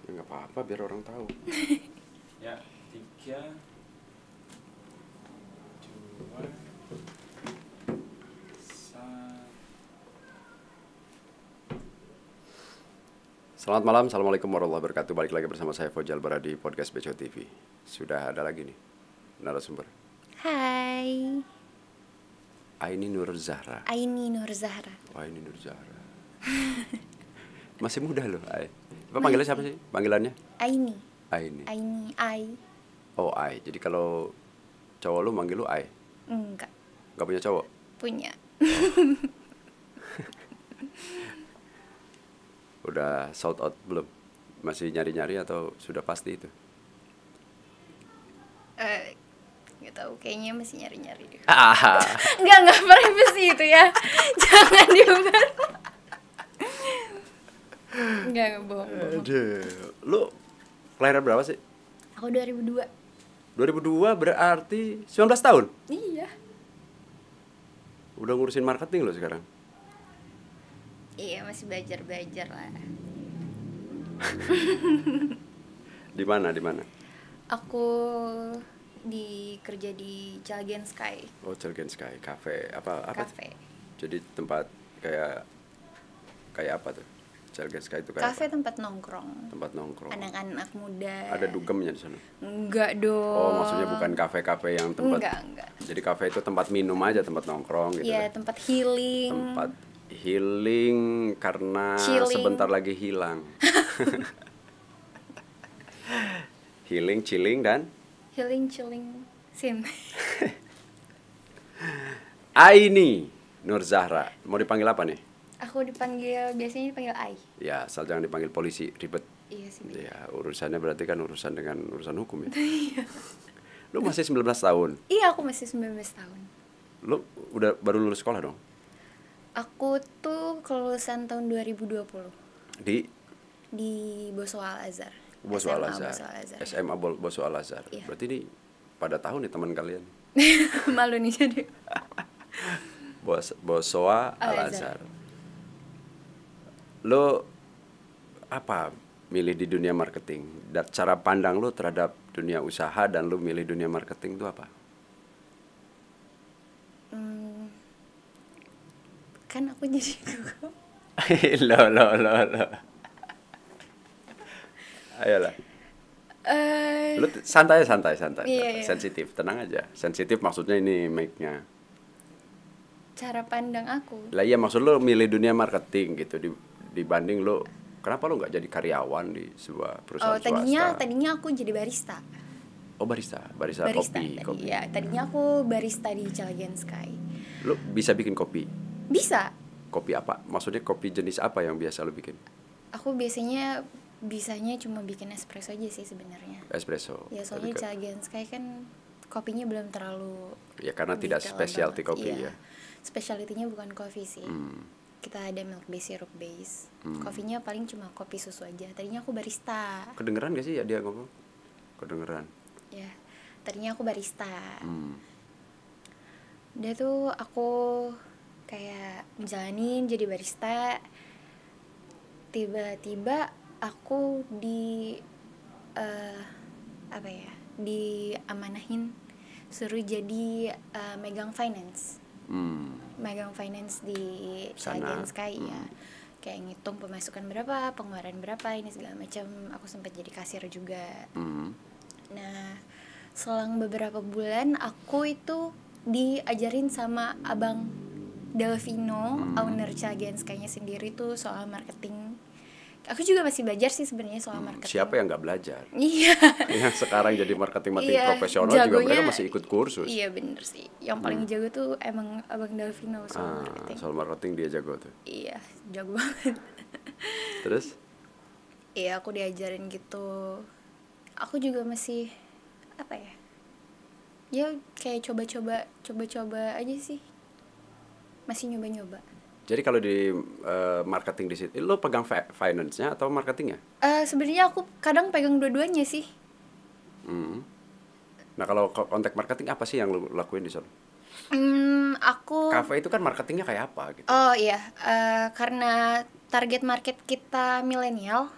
Ya nggak apa-apa, biar orang tahu. Ya, 3, 2, 1. Selamat malam, assalamualaikum warahmatullahi wabarakatuh. Balik lagi bersama saya Fojal Bara di podcast Beco TV. Sudah ada lagi nih narasumber. Hai, Aini Nur Zahra. Aini Nur Zahra. Wah, Aini Nur Zahra. Masih muda loh, Ai. Apa panggilannya siapa sih? Panggilannya? Aini. Aini. Aini, Ai. Oh, Ai. Jadi kalau cowok lu manggil lu Ai? Enggak, Gak punya cowok? punya. Udah sold out belum? Masih nyari-nyari atau sudah pasti itu? Nggak tahu, kayaknya masih nyari-nyari deh. Ah, Enggak privacy itu ya. Jangan diumbar. Enggak, bohong. aduh. Lu kelahiran berapa sih? Aku 2002. 2002 berarti 19 tahun? Iya. Udah ngurusin marketing lo sekarang? Iya, masih belajar lah. Di mana? Di mana? Aku kerja di Cilegon Sky Oh, Cilegon Sky Cafe. Apa? Cafe. Jadi tempat kayak apa tuh? Cilegon Sky itu kayak Cafe apa? tempat nongkrong. Tempat nongkrong. Anak-anak muda. Ada dugemnya di sana? Enggak dong. Oh, maksudnya bukan kafe-kafe yang tempat. Enggak. Jadi kafe itu tempat minum aja, tempat nongkrong gitu. Iya, kan? tempat healing. Tempat healing karena Chilling. sebentar lagi hilang. Healing, chilling dan Healing, chilling, sim. Aini Nur Zahra. Mau dipanggil apa nih? Aku biasanya dipanggil Ai. Ya, asal jangan dipanggil polisi, ribet. Iya sih. Ya, urusannya berarti kan urusan hukum ya. Lu masih 19 tahun. Iya, aku masih 19 tahun. Lu baru lulus sekolah dong? Aku tuh kelulusan tahun 2020 Di di Boso Al Azhar. Boso Al Azhar. SMA Boso Al Azhar. Iya. Berarti ini pada tahun nih teman kalian. Malu nih jadi. Boso Al Azhar. Lu apa milih di dunia marketing? Dan cara pandang lu terhadap dunia usaha dan lu milih dunia marketing itu apa? Kan aku jadi guru. Lo. Ayolah. Lu santai. Iya. Sensitif, tenang aja. Sensitif maksudnya ini mic-nya. Cara pandang aku. Lah iya, maksud lu milih dunia marketing gitu dibanding lu kenapa lu nggak jadi karyawan di sebuah perusahaan swasta? Tadinya aku jadi barista. Oh, barista kopi. Ya, tadinya aku barista di Cilegon Sky. Lu bisa bikin kopi? Bisa. Kopi apa? Maksudnya kopi jenis apa yang biasa lu bikin? Aku bisanya cuma bikin espresso aja sih sebenarnya. Espresso. Ya, soalnya Cilegon Sky kan kopinya belum terlalu. Ya karena tidak detail specialty banget. kopi Iya. ya. Specialty-nya bukan kopi sih. Kita ada milk base, syrup base. Kopinya paling cuma kopi susu aja. Tadinya aku barista. Kedengeran gak sih ya dia ngomong? Kedengeran. Ya, tadinya aku barista. Udah tuh aku kayak menjalanin jadi barista. Tiba-tiba aku diamanahin suruh jadi megang finance di Cilegon Sky ya. Kayak ngitung pemasukan berapa, pengeluaran berapa, ini segala macam. Aku sempat jadi kasir juga. Nah, selang beberapa bulan aku itu diajarin sama Abang Delvino, owner Cilegon Sky-nya sendiri tuh soal marketing. Aku juga masih belajar sih sebenarnya soal marketing. Siapa yang nggak belajar? Iya. Yang sekarang jadi marketing Iya, profesional juga jagonya, mereka masih ikut kursus. Iya bener sih. Yang paling jago tuh emang Abang Delvino soal marketing. Soal marketing dia jago tuh. Iya, jago banget. Terus? Iya, aku diajarin gitu. Aku juga masih apa ya? Ya kayak coba-coba aja sih. Masih nyoba-nyoba. Jadi kalau di marketing di situ, lo pegang finance-nya atau marketingnya? Sebenarnya aku kadang pegang dua-duanya sih. Nah, kalau kontak marketing apa sih yang lo lakuin di sana? Aku Cafe itu kan marketingnya kayak apa gitu? Oh iya, karena target market kita milenial.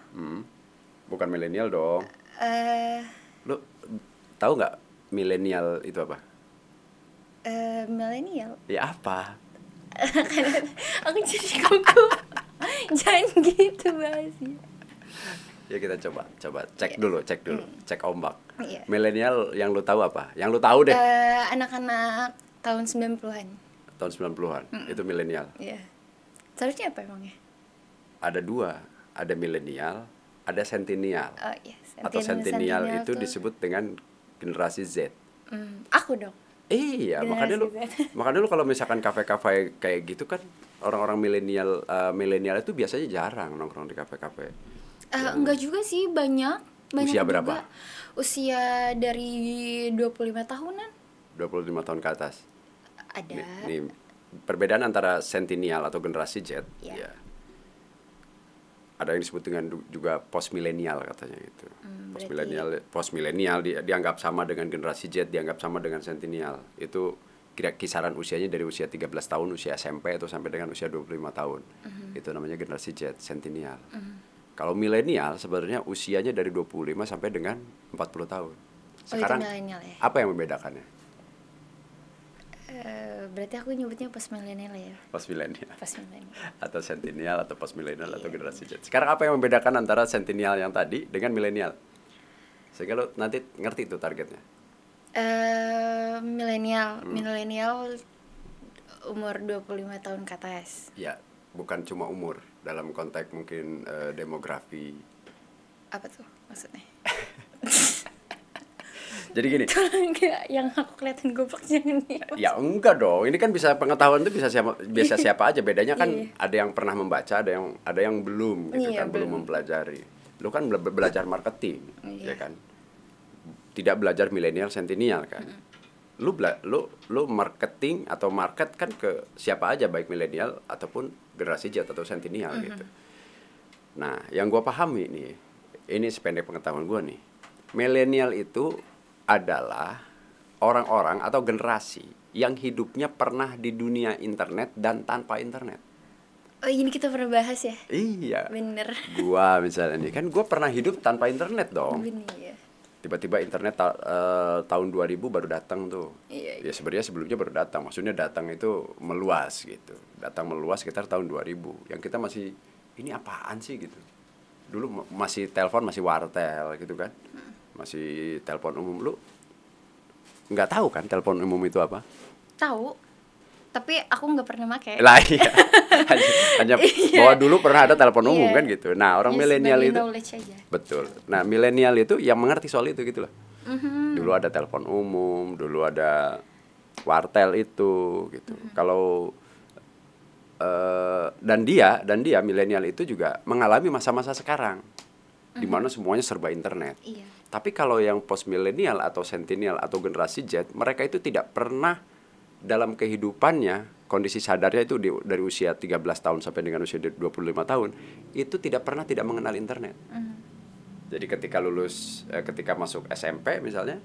Bukan milenial dong. Eh, Lu tahu nggak milenial itu apa? milenial. Ya apa? Aku jadi gugup. Jangan gitu bahasnya. Ya kita coba cek dulu, cek ombak. Iya. Milenial yang lu tahu apa? Yang lu tahu deh. Anak-anak tahun 90-an. Tahun 90-an. Itu milenial. Iya. Seharusnya apa emangnya? Ada dua, ada milenial, ada centennial. Oh iya, Atau centennial itu tuh. disebut dengan generasi Z. Aku dong. Iya, Generasi Z. makanya lu kalau misalkan kafe-kafe kayak gitu kan orang-orang milenial itu biasanya jarang nongkrong di kafe-kafe. Enggak juga sih, banyak Usia juga. berapa? Usia dari 25 tahunan 25 tahun ke atas. ada. Nih, perbedaan antara centennial atau generasi Z, Iya. ya. Ada yang disebut dengan juga post milenial katanya itu. Post milenial dianggap sama dengan generasi Z, dianggap sama dengan centennial. Itu kisaran usianya dari usia 13 tahun, usia SMP atau sampai dengan usia 25 tahun. Itu namanya generasi Z, centennial. Kalau milenial sebenarnya usianya dari 25 sampai dengan 40 tahun. Sekarang itu milenial ya. apa yang membedakannya? Berarti aku nyebutnya post milenial ya. Post milenial Post milenial. atau centennial atau post milenial atau generasi Z. Sekarang apa yang membedakan antara centennial yang tadi dengan milenial? Sehingga lo nanti ngerti itu targetnya. Milenial umur 25 tahun ke atas. Ya, bukan cuma umur, dalam konteks mungkin demografi. Apa tuh maksudnya? Jadi gini. Enggak, yang aku kelihatan goblok jangan nih. Ya enggak dong. Ini kan bisa pengetahuan itu bisa siapa aja. Bedanya kan ada yang pernah membaca, ada yang belum gitu kan, belum mempelajari. Lu kan belajar marketing, ya kan? Tidak belajar milenial centennial kan. Lu marketing atau market kan ke siapa aja, baik milenial ataupun generasi Z atau centennial gitu. Nah, yang gua pahami nih, ini sependek pengetahuan gua nih. Milenial itu adalah orang-orang atau generasi yang hidupnya pernah di dunia internet dan tanpa internet. Oh, ini kita pernah bahas ya? Iya. Bener. Gua misalnya nih, kan gua pernah hidup tanpa internet dong. Bener ya. Tiba-tiba internet tahun 2000 baru datang tuh. Iya. Ya sebenarnya sebelumnya baru datang. Maksudnya datang itu meluas gitu. Datang meluas sekitar tahun 2000. Yang kita masih, ini apaan sih gitu. Dulu masih telepon, masih wartel gitu kan. Masih telepon umum. Lu nggak tahu kan telepon umum itu apa? Tahu. Tapi aku nggak pernah pakai. Lah iya. hanya bahwa dulu pernah ada telepon umum kan gitu. Nah, orang milenial itu aja. betul. Nah, milenial itu yang mengerti soal itu gitu loh. Dulu ada telepon umum, dulu ada wartel itu gitu. Kalau dan dia milenial itu juga mengalami masa-masa sekarang di mana semuanya serba internet. Iya. Tapi kalau yang post milenial atau centennial atau generasi Z, mereka itu tidak pernah dalam kehidupannya, kondisi sadarnya itu dari usia 13 tahun sampai dengan usia 25 tahun, itu tidak pernah tidak mengenal internet. Jadi ketika ketika masuk SMP misalnya,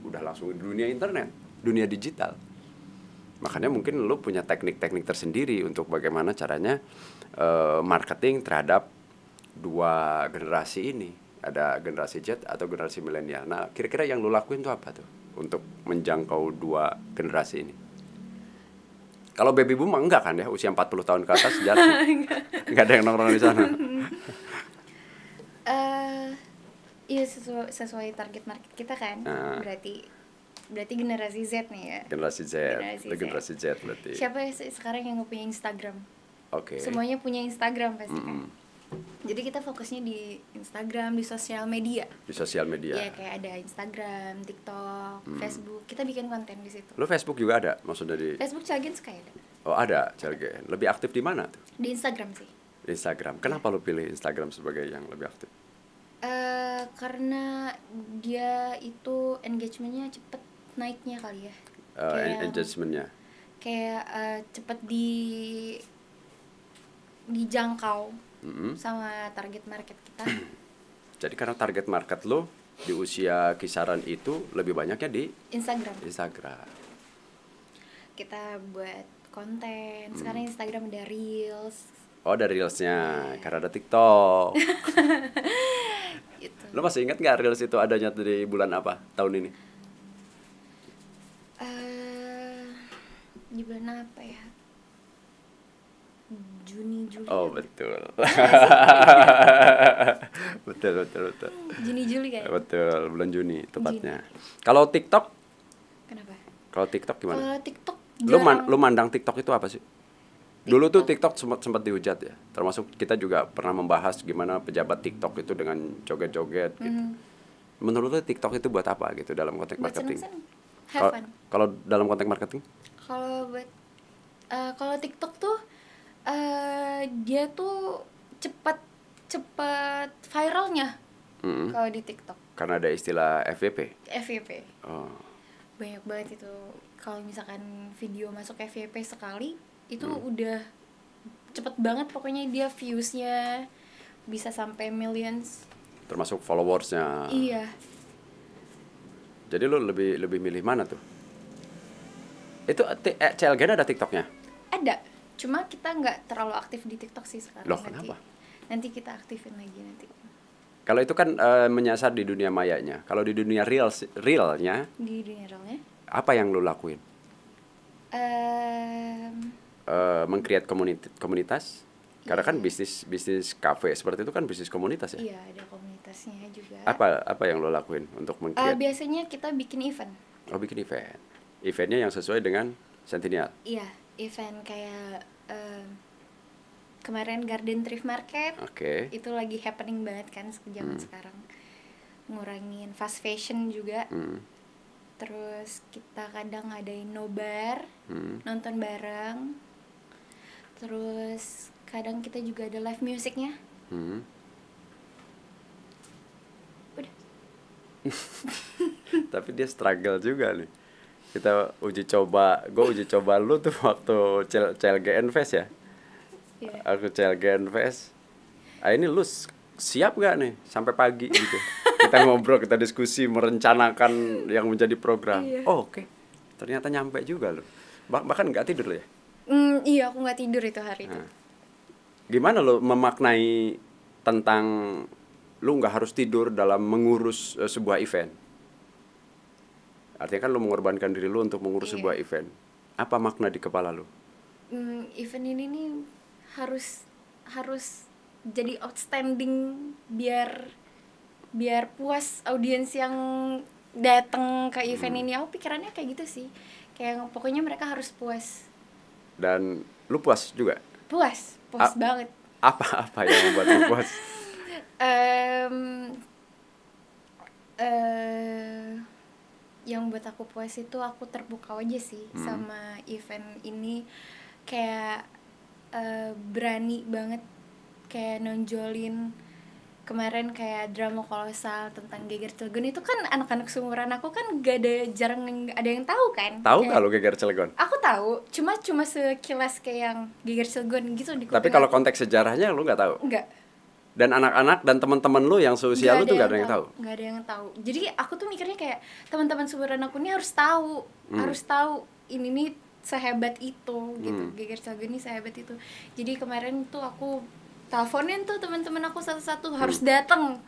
udah langsung di dunia internet, dunia digital. Makanya mungkin lu punya teknik-teknik tersendiri untuk bagaimana caranya marketing terhadap dua generasi ini. Ada generasi Z atau generasi milenial. Nah, kira-kira yang lu lakuin tuh apa tuh untuk menjangkau dua generasi ini? Kalau baby boom enggak kan ya, usia 40 tahun ke atas jarang. Enggak ada yang nongkrong di sana. Iya, sesuai target market kita kan. Berarti generasi Z nih ya. Generasi Z. Generasi Z berarti. Siapa sekarang yang punya Instagram? Oke. Semuanya punya Instagram pasti kan. Jadi kita fokusnya di Instagram, di sosial media. Di sosial media. Iya, kayak ada Instagram, TikTok, Facebook. Kita bikin konten di situ. Lu Facebook juga ada? Maksudnya di Facebook Cilegon Sky ada. Oh, ada Cilegon. Lebih aktif di mana tuh? Di Instagram sih. Di Instagram. Kenapa lu pilih Instagram sebagai yang lebih aktif? Karena dia itu engagementnya cepet naiknya kali ya. Engagementnya. Kayak cepet dijangkau sama target market kita. Jadi karena target market lo di usia kisaran itu lebih banyaknya di Instagram. Kita buat konten. Sekarang Instagram ada Reels. Oh, ada Reelsnya. Karena ada TikTok. Lo masih ingat nggak Reels itu adanya di bulan apa tahun ini? Di bulan apa ya? Juni, Juli. Oh betul. betul. Juni, Juli kan? Betul, bulan Juni tepatnya. Kalau TikTok? Kenapa? Kalau TikTok gimana? Kalau TikTok Lu mandang TikTok itu apa sih? Dulu tuh TikTok sempat dihujat ya. Termasuk kita juga pernah membahas gimana pejabat TikTok itu dengan joget-joget gitu. Menurut lu TikTok itu buat apa gitu dalam konteks buat marketing? seneng-seneng. Have fun. Kalau dalam konteks marketing? Kalau TikTok tuh dia tuh cepat viralnya. Kalau di TikTok. Karena ada istilah FYP. FYP. Oh. Banyak banget itu. Kalau misalkan video masuk FYP sekali itu udah cepet banget, pokoknya dia viewsnya bisa sampai millions. Termasuk followersnya. Iya. Jadi lu lebih milih mana tuh? Itu CLGN ada TikToknya? Ada, cuma kita nggak terlalu aktif di TikTok sih sekarang. Loh, kenapa? Nanti kita aktifin lagi nanti. Kalau itu kan menyasar di dunia mayanya. Kalau di dunia realnya, Di dunia realnya? apa yang lu lakuin? Meng-create komunitas? Karena kan bisnis kafe seperti itu kan bisnis komunitas ya? Iya, ada komunitasnya juga. Apa yang lo lakuin untuk meng-create? Biasanya kita bikin event. Oh, bikin event. Eventnya yang sesuai dengan Centennial? Iya, event kayak kemarin Garden Thrift Market. Oke. Itu lagi happening banget kan zaman sekarang. Ngurangin fast fashion juga. Terus kita kadang ngadain nobar, nonton bareng. Terus kadang kita juga ada live musicnya. Udah. Tapi dia struggle juga nih. Kita gue uji coba lu tuh waktu CLGN Fest ya. Yeah. Aku CLGN Fest. Ini lu siap gak nih sampai pagi gitu? Kita ngobrol, kita diskusi, merencanakan yang menjadi program. Iya. Oh, oke. Ternyata nyampe juga lu. Bahkan nggak tidur ya? Iya, aku nggak tidur itu hari itu. Gimana lo memaknai tentang lu nggak harus tidur dalam mengurus sebuah event? Artinya kan lu mengorbankan diri lu untuk mengurus sebuah event. Apa makna di kepala lu? Event ini nih harus jadi outstanding biar puas audiens yang datang ke event ini. Aku pikirannya kayak gitu sih. Kayak pokoknya mereka harus puas. Dan lu puas juga? Puas banget. Apa yang membuat lu puas? Yang buat aku puas itu aku terpukau aja sih sama event ini. Kayak berani banget kayak nonjolin kemarin kayak drama kolosal tentang Geger Cilegon. Itu kan anak-anak seumuran aku kan jarang ada yang tahu kan. Tahu nggak lo Geger Cilegon? Aku tahu, cuma sekilas kayak yang Geger Cilegon gitu di kuping. Tapi kalau konteks sejarahnya lu nggak tahu? Enggak. Dan anak-anak dan teman-teman lu yang seusia lu tuh nggak ada yang tahu? Nggak ada yang tahu. Jadi aku tuh mikirnya kayak teman-teman seumuran aku ini harus tahu, ini nih sehebat itu gitu. Geger Cilegon ini sehebat itu. Jadi kemarin tuh aku teleponin tuh teman-teman aku satu-satu harus datang,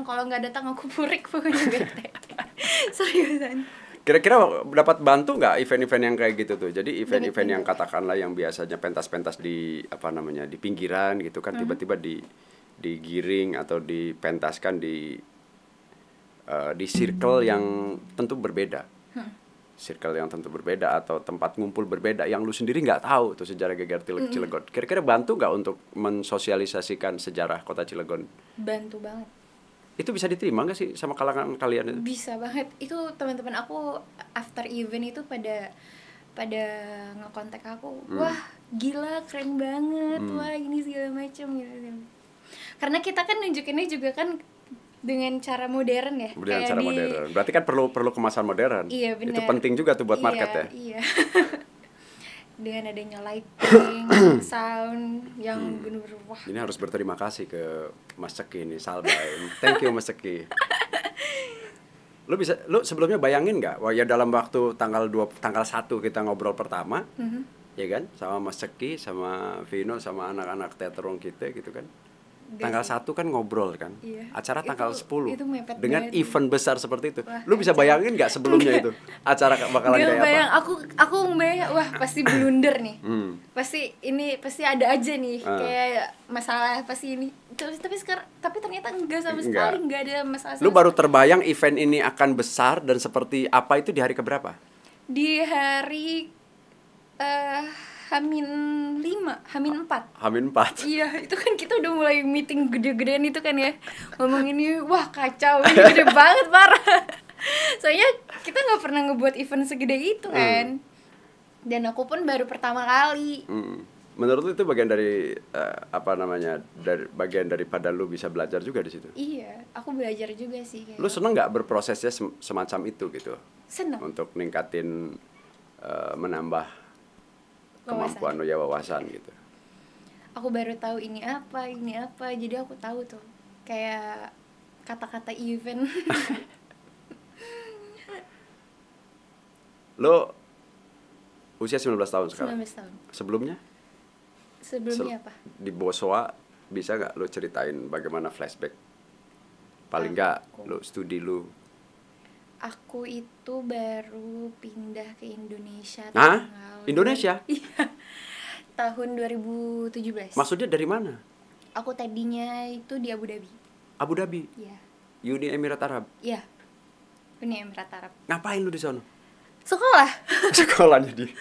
kalau nggak datang aku purik pokoknya bete. Seriusan. Kira-kira dapat bantu nggak event-event yang kayak gitu tuh? Jadi event-event yang katakanlah yang biasanya pentas-pentas di di pinggiran gitu kan tiba-tiba digiring atau dipentaskan di circle yang tentu berbeda. Circle yang tentu berbeda atau tempat ngumpul berbeda yang lu sendiri nggak tahu tuh sejarah Geger Cilegon. Kira-kira bantu nggak untuk mensosialisasikan sejarah kota Cilegon? Bantu banget. Itu bisa diterima nggak sih sama kalangan kalian itu? Bisa banget. Itu teman-teman aku after event itu pada ngekontak aku. Wah, gila, keren banget. Wah, ini segala macam gitu. Karena kita kan nunjukinnya juga kan dengan cara modern ya. Dengan cara modern. Berarti kan perlu kemasan modern. Iya, benar. Itu penting juga tuh buat market ya. Iya. Dengan adanya lighting, sound yang bener-bener wah. Ini harus berterima kasih ke Mas Ceki nih, Salbay. Thank you Mas Ceki. Lu sebelumnya bayangin nggak? Wah ya dalam waktu tanggal 1 kita ngobrol pertama, ya kan, sama Mas Ceki, sama Vino, sama anak-anak teaterong kita gitu kan. Tanggal 1 kan ngobrol kan. Iya. Acara tanggal 10. Itu mepet Dengan banget. event besar seperti itu. Wah, Lu bisa kacau. bayangin nggak sebelumnya itu? Acara bakalan Gak kayak bayang, apa? aku bayang, wah pasti blunder nih. Hmm. Pasti ada aja nih Ah. kayak masalah pasti ini. Tapi ternyata enggak sama Enggak. sekali, enggak ada masalah. Lu sama baru sekali. terbayang event ini akan besar dan seperti apa itu di hari keberapa? Di hari Hamin 5, Hamin 4. Hamin 4. Iya, itu kan kita udah mulai meeting gede-gedean itu kan ya. Ngomong ini, wah kacau, ini gede banget parah. Soalnya kita nggak pernah ngebuat event segede itu kan. Dan aku pun baru pertama kali. Menurut lu itu bagian dari bagian daripada lu bisa belajar juga di situ. Iya, aku belajar juga sih kayak. Lu seneng nggak berprosesnya semacam itu gitu? Seneng. Untuk ningkatin menambah Wawasan. kemampuan lu ya, wawasan gitu. Aku baru tahu ini apa, jadi aku tahu tuh kayak kata-kata event. Lu usia 19 tahun sekarang. 19 tahun. Sebelumnya? Sebelumnya apa? Di Boswa bisa nggak lu ceritain bagaimana flashback? Paling nggak lu studi lu. Aku itu baru pindah ke Indonesia Hah? tanggal Indonesia? Iya. Tahun 2017. Maksudnya dari mana? Aku tadinya itu di Abu Dhabi. Abu Dhabi, Iya. Uni Emirat Arab. Iya. Uni Emirat Arab. Ngapain lu di sana? Sekolah. Sekolahnya di.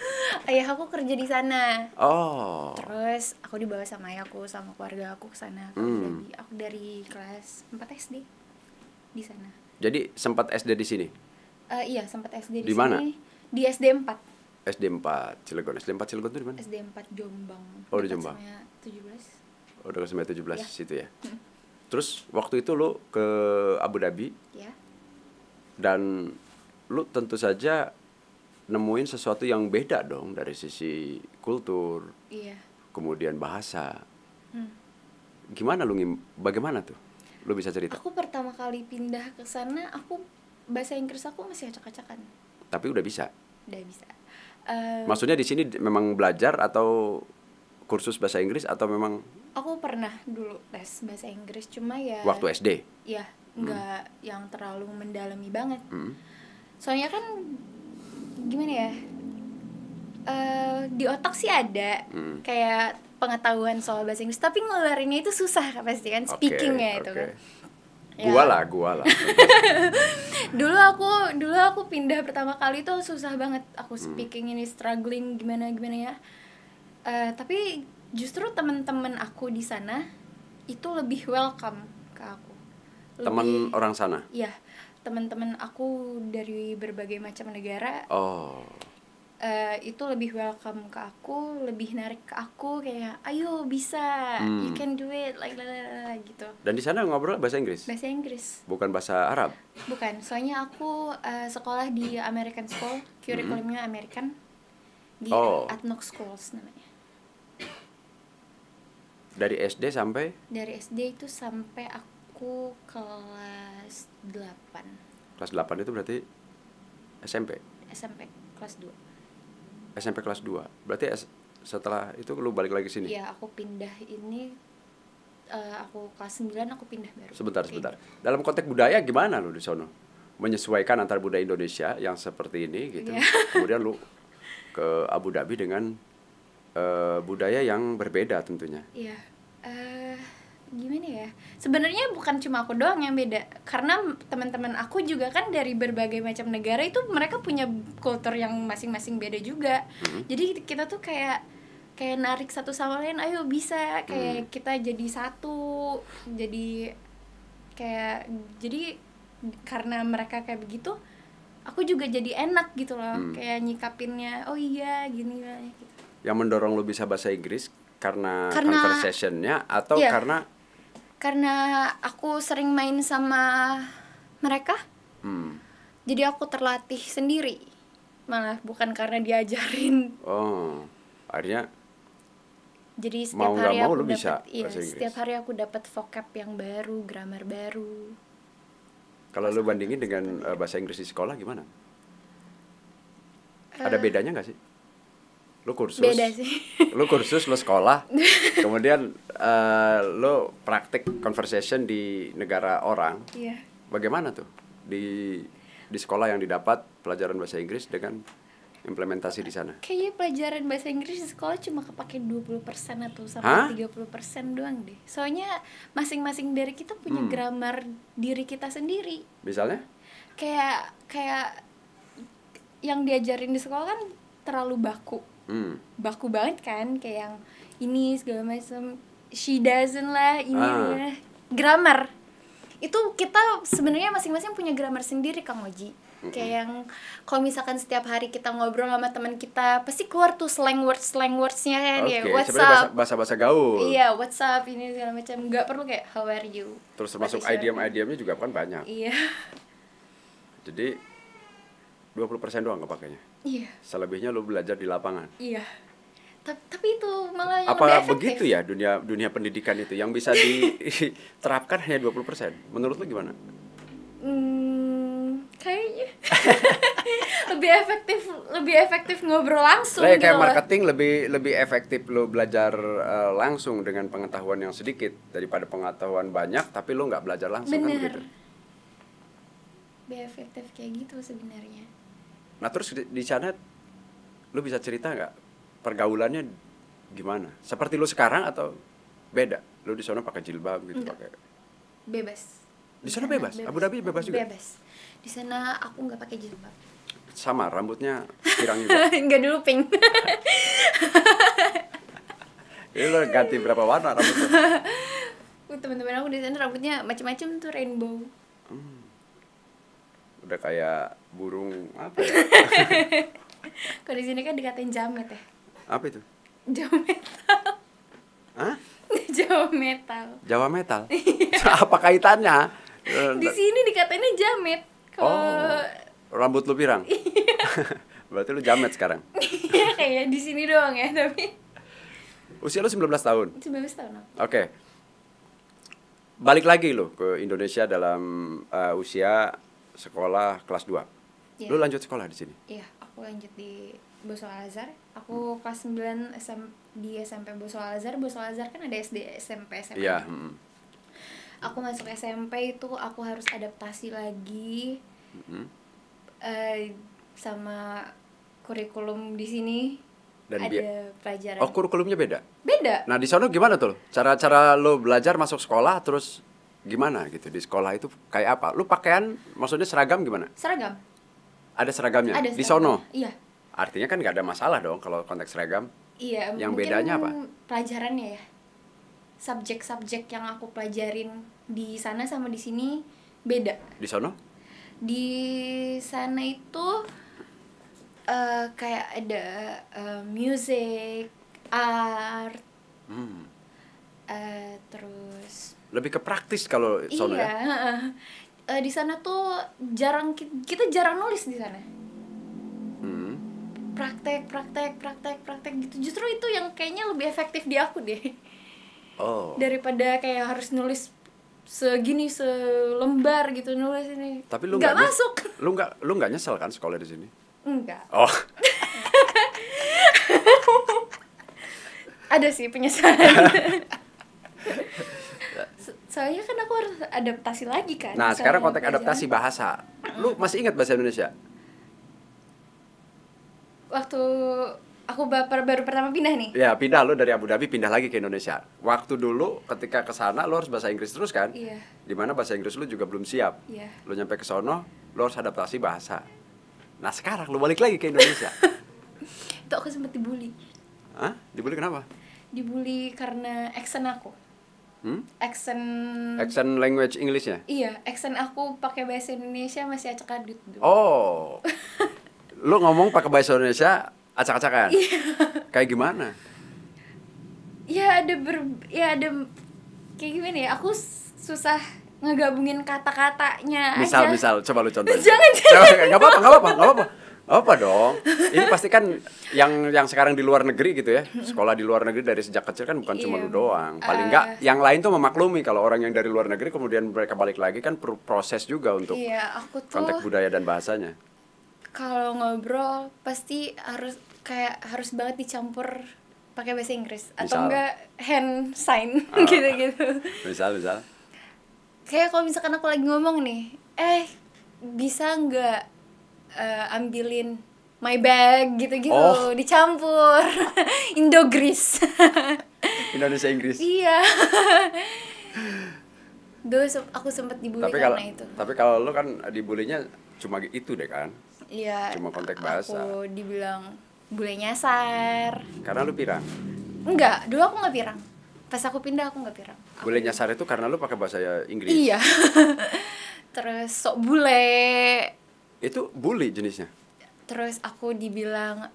Ayah aku kerja di sana. Oh. Terus aku dibawa sama ayahku sama keluarga aku ke sana ke Abu Dhabi. Aku dari kelas 4 SD di sana. Jadi sempat SD di sini. Iya, sempat SD Di mana? sini. Di SD 4. SD 4 Cilegon. SD 4 Cilegon itu di mana? SD 4 Jombang. Oh, di Dekat Jombang. sama 17. Oh, udah sampai 17 Ya. situ ya. Terus waktu itu lu ke Abu Dhabi Ya. dan lu tentu saja nemuin sesuatu yang beda dong dari sisi kultur, Iya. kemudian bahasa. Hmm. Gimana bagaimana tuh? Lu bisa cerita? Aku pertama kali pindah ke sana, bahasa Inggris aku masih acak-acakan. Tapi udah bisa. Udah bisa. Maksudnya di sini memang belajar atau kursus bahasa Inggris atau memang Aku pernah dulu tes bahasa Inggris, cuma ya waktu SD? ya nggak yang terlalu mendalami banget. Hmm. Soalnya kan gimana ya, di otak sih ada kayak pengetahuan soal bahasa Inggris, tapi ngeluarinnya itu susah pasti kan, speakingnya itu kan. Ya. Gua lah. Dulu aku pindah pertama kali tuh susah banget, aku speaking ini struggling gimana ya. Tapi justru teman-teman aku di sana itu lebih welcome ke aku. Teman orang sana? Iya, teman-teman aku dari berbagai macam negara. Oh. Itu lebih welcome ke aku, lebih narik ke aku kayak ayo bisa, you can do it like gitu. Dan di sana ngobrol bahasa Inggris? Bahasa Inggris. Bukan bahasa Arab? Bukan, soalnya aku sekolah di American School, kurikulumnya American di Atnok Schools namanya. Dari SD sampai? Dari SD itu sampai aku kelas 8. Kelas 8 itu berarti SMP? SMP kelas 2. SMP kelas 2. Berarti setelah itu lu balik lagi sini? Iya, aku pindah ini aku kelas 9 aku pindah baru. Sebentar. Dalam konteks budaya gimana lu di sono? Menyesuaikan antara budaya Indonesia yang seperti ini gitu. Iya. Kemudian lu ke Abu Dhabi dengan budaya yang berbeda tentunya. Iya. Gimana ya? Sebenarnya bukan cuma aku doang yang beda, karena teman-teman aku juga kan dari berbagai macam negara, itu mereka punya kultur yang masing-masing beda juga. Jadi kita tuh kayak narik satu sama lain, ayo bisa kayak kita jadi satu. Jadi karena mereka kayak begitu, aku juga jadi enak gitu loh, kayak nyikapinnya. Oh iya, gini lah gitu. Yang mendorong lu bisa bahasa Inggris karena conversation-nya atau iya, karena aku sering main sama mereka. Jadi aku terlatih sendiri, malah bukan karena diajarin. Oh, akhirnya jadi mau setiap hari nggak mau aku lu bisa dapat, iya, bahasa Inggris. setiap hari aku dapat vocab yang baru, grammar baru. Kalau lu bandingin dengan bahasa Inggris di sekolah gimana? Ada bedanya nggak sih? Lu Lu kursus. Beda sih. Lu kursus, lu sekolah. Kemudian lu praktik conversation di negara orang. Iya. Bagaimana tuh di sekolah yang didapat pelajaran bahasa Inggris dengan implementasi di sana? Kayaknya pelajaran bahasa Inggris di sekolah cuma kepake 20% atau Hah? sampai 30% doang deh. Soalnya masing-masing dari kita punya grammar diri kita sendiri. Misalnya? Kayak yang diajarin di sekolah kan terlalu baku. Baku banget kan, kayak yang ini segala macam, she doesn't lah, ini lah. Grammar. Itu kita sebenarnya masing-masing punya grammar sendiri, Kang Oji. Kayak yang kalau misalkan setiap hari kita ngobrol sama teman kita pasti keluar tuh slang wordsnya kan. Oke, Ya what's sebenarnya up, bahasa gaul. iya what's up ini segala macam, nggak perlu kayak how are you. Terus termasuk What is your- idiom-idiomnya juga kan banyak. Iya. Jadi 20% doang kepakainya. Iya. Selebihnya lu belajar di lapangan. Iya. Tapi itu malah yang lebih Apa efektif. begitu ya dunia pendidikan itu yang bisa diterapkan hanya 20%? Menurut lu gimana? Kayaknya lebih efektif ngobrol langsung Lah, gitu kayak loh. marketing lebih efektif lu belajar langsung dengan pengetahuan yang sedikit daripada pengetahuan banyak tapi lu nggak belajar langsung. Kan Bener. begitu. Lebih efektif kayak gitu sebenarnya. Nah terus di sana lu bisa cerita nggak pergaulannya gimana? Seperti lu sekarang atau beda? Lu di sana pakai jilbab gitu, Enggak. pakai. Bebas. Di sana bebas? Abu Dhabi bebas juga? Bebas. Di sana aku nggak pakai jilbab. Sama rambutnya pirang juga. Nggak dulu pink. Jadi lu ganti berapa warna rambutnya? Teman-teman aku di sana rambutnya macam-macam tuh rainbow. Udah kayak burung apa ya? Kalau di sini kan dikatain jamet ya. Apa itu? Jawa metal. Hah? Jawa metal. Jawa metal? Apa kaitannya? Di sini dikatainnya jamet. Kalau Rambut lu pirang? Berarti lu jamet sekarang? Iya kayak di sini doang ya, tapi Usia lu 19 tahun? 19 tahun aku. Oke. Balik lagi lu ke Indonesia dalam usia sekolah kelas 2. Iya. Lu lanjut sekolah di sini? Iya, aku lanjut di Bosol Al-Azhar. Aku kelas 9 di SMP Bosol Al-Azhar. Bosol Al-Azhar kan ada SD, SMP, SMA. Iya. Aku masuk SMP itu aku harus adaptasi lagi sama kurikulum di sini. Dan ada pelajaran. Oh, kurikulumnya beda? Beda. Nah, di sana gimana tuh? Cara-cara lu belajar masuk sekolah terus gimana gitu? Di sekolah itu kayak apa? Lu pakaian maksudnya seragam gimana? Seragam. Ada seragamnya? Ada Di seragam. sono? Iya. Artinya kan nggak ada masalah dong kalau konteks seragam. Iya, Yang mungkin bedanya apa? Pelajarannya ya. Subjek-subjek yang aku pelajarin di sana sama di sini beda. Di sono? Di sana itu kayak ada music, art, terus Lebih ke praktis kalau sono iya, ya? di sana tuh kita jarang nulis di sana. Praktek gitu. Justru itu yang kayaknya lebih efektif di aku deh. Oh. Daripada kayak harus nulis selembar gitu nulis ini. Tapi lu nggak nggak masuk. Lu nggak nyesel kan sekolah di sini? Enggak. Oh. Ada sih penyesalan. Soalnya kan aku harus adaptasi lagi kan. Nah, sekarang Soalnya konteks pelajaran. adaptasi bahasa. Lu masih ingat bahasa Indonesia? Waktu aku baru pertama pindah nih. Ya, pindah lu dari Abu Dhabi pindah lagi ke Indonesia. Waktu dulu ketika ke sana lu harus bahasa Inggris terus kan? Iya. Dimana bahasa Inggris lu juga belum siap. Iya. Lu nyampe ke sono, lu harus adaptasi bahasa. Nah, sekarang lu balik lagi ke Indonesia. Itu aku sempat dibully. Hah? Dibully kenapa? Dibully karena accent aku. Accent language English-nya? Iya, accent aku pakai bahasa Indonesia masih acak-adut dulu. Oh. Lu ngomong pakai bahasa Indonesia acak-acakan? Iya. Kayak gimana? Ya ada kayak gimana ya? Aku susah ngegabungin kata-katanya aja. Misal, coba lu contohin. Jangan. Nggak apa-apa. Apa dong? Ini pasti kan yang sekarang di luar negeri gitu ya. Sekolah di luar negeri dari sejak kecil kan bukan cuma Iya. lu doang. Paling enggak yang lain tuh memaklumi kalau orang yang dari luar negeri kemudian mereka balik lagi kan perlu proses juga untuk Iya, aku tuh konteks budaya dan bahasanya. kalau ngobrol pasti harus banget dicampur pakai bahasa Inggris atau Misal? enggak hand sign Ah. gitu-gitu. Misal. Kayak kalau misalkan aku lagi ngomong nih, bisa nggak ambilin my bag gitu-gitu, Oh. dicampur. Indogris. Indonesia Inggris. Iya. Dulu aku sempat dibully karena itu. Tapi kalau lu kan dibulinya cuma itu deh kan. Iya. Cuma konteks bahasa. Aku dibilang bule nyasar. Karena lu pirang. Enggak, dulu aku nggak pirang. Pas aku pindah aku nggak pirang. Bule nyasar itu karena lu pakai bahasa Inggris. Iya. Terus sok bule. Itu bully jenisnya. Terus aku dibilang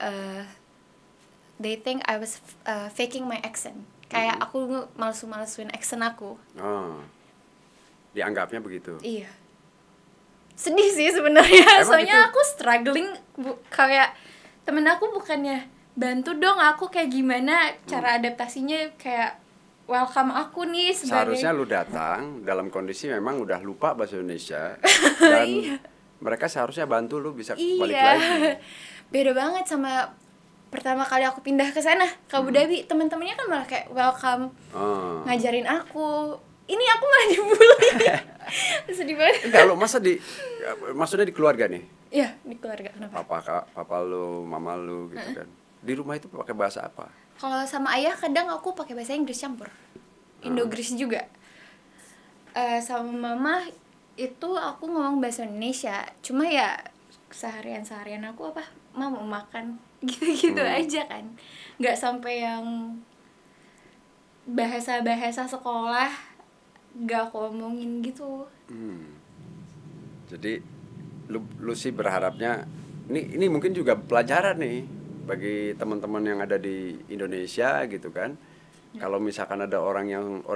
they think I was faking my accent. Kayak aku malesu-malesuin accent aku. Oh. Dianggapnya begitu. Iya. Sedih sih sebenarnya. Emang Soalnya itu? aku struggling kayak temen aku bukannya bantu dong aku kayak gimana cara adaptasinya, kayak welcome aku nih sebagai. Seharusnya lu datang dalam kondisi memang udah lupa bahasa Indonesia dan Iya. mereka seharusnya bantu lu bisa Iya. balik lagi. Beda banget sama pertama kali aku pindah ke sana ke Abu Dhabi. Teman-temannya kan malah kayak welcome, Oh. ngajarin aku. Ini aku malah dibully. Sedih banget. Enggak, lu maksudnya di keluarga nih. Iya, di keluarga kenapa? Papa lu, mama lu gitu kan. Di rumah itu pakai bahasa apa? Kalau sama ayah kadang aku pakai bahasa Inggris campur. Indogris juga. Sama mama itu aku ngomong bahasa Indonesia. Cuma ya seharian aku apa? Mau makan gitu-gitu aja kan. Nggak sampai yang bahasa-bahasa sekolah nggak aku omongin gitu. Jadi lu sih berharapnya ini mungkin juga pelajaran nih bagi teman-teman yang ada di Indonesia gitu kan. Kalau misalkan ada orang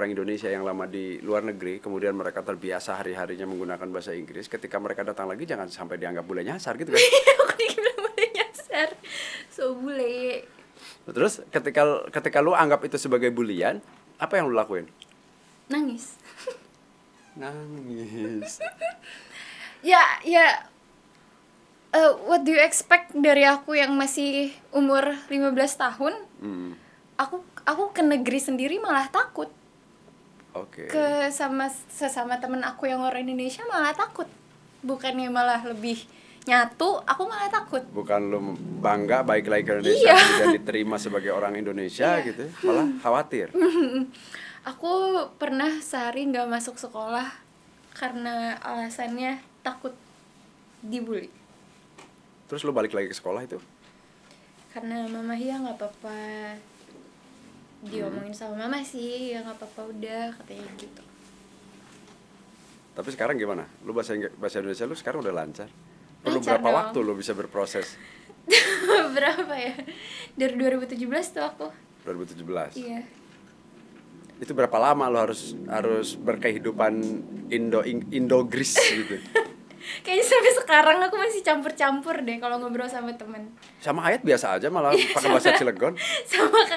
Indonesia yang lama di luar negeri, kemudian mereka terbiasa hari-harinya menggunakan bahasa Inggris, ketika mereka datang lagi jangan sampai dianggap bule nyasar gitu kan. Aku dibilang bule nyasar, so bule. Terus ketika lu anggap itu sebagai bulian, apa yang lu lakuin? Nangis. Nangis. Ya what do you expect dari aku yang masih umur 15 tahun? Aku ke negeri sendiri malah takut. Oke. Ke sesama temen aku yang orang Indonesia malah takut. Bukannya malah lebih nyatu, aku malah takut. Bukan lu bangga baik lagi ke Indonesia Iya. kemudian diterima sebagai orang Indonesia Iya. gitu, malah khawatir. Aku pernah sehari nggak masuk sekolah karena alasannya takut dibully. Terus lu balik lagi ke sekolah itu? Karena mama ya nggak apa-apa, diomongin sama mama sih ya nggak apa-apa udah katanya gitu. Tapi sekarang gimana? Lu bahasa Indonesia lu sekarang udah lancar? Perlu Lancar berapa dong. waktu lu bisa berproses? Berapa ya? Dari 2017 tuh aku. 2017. Iya. Itu berapa lama lu harus berkehidupan Indogris gitu? Kayaknya sampai sekarang aku masih campur-campur deh kalau ngobrol sama temen. Sama Ayat biasa aja malah pakai bahasa Cilegon. Sama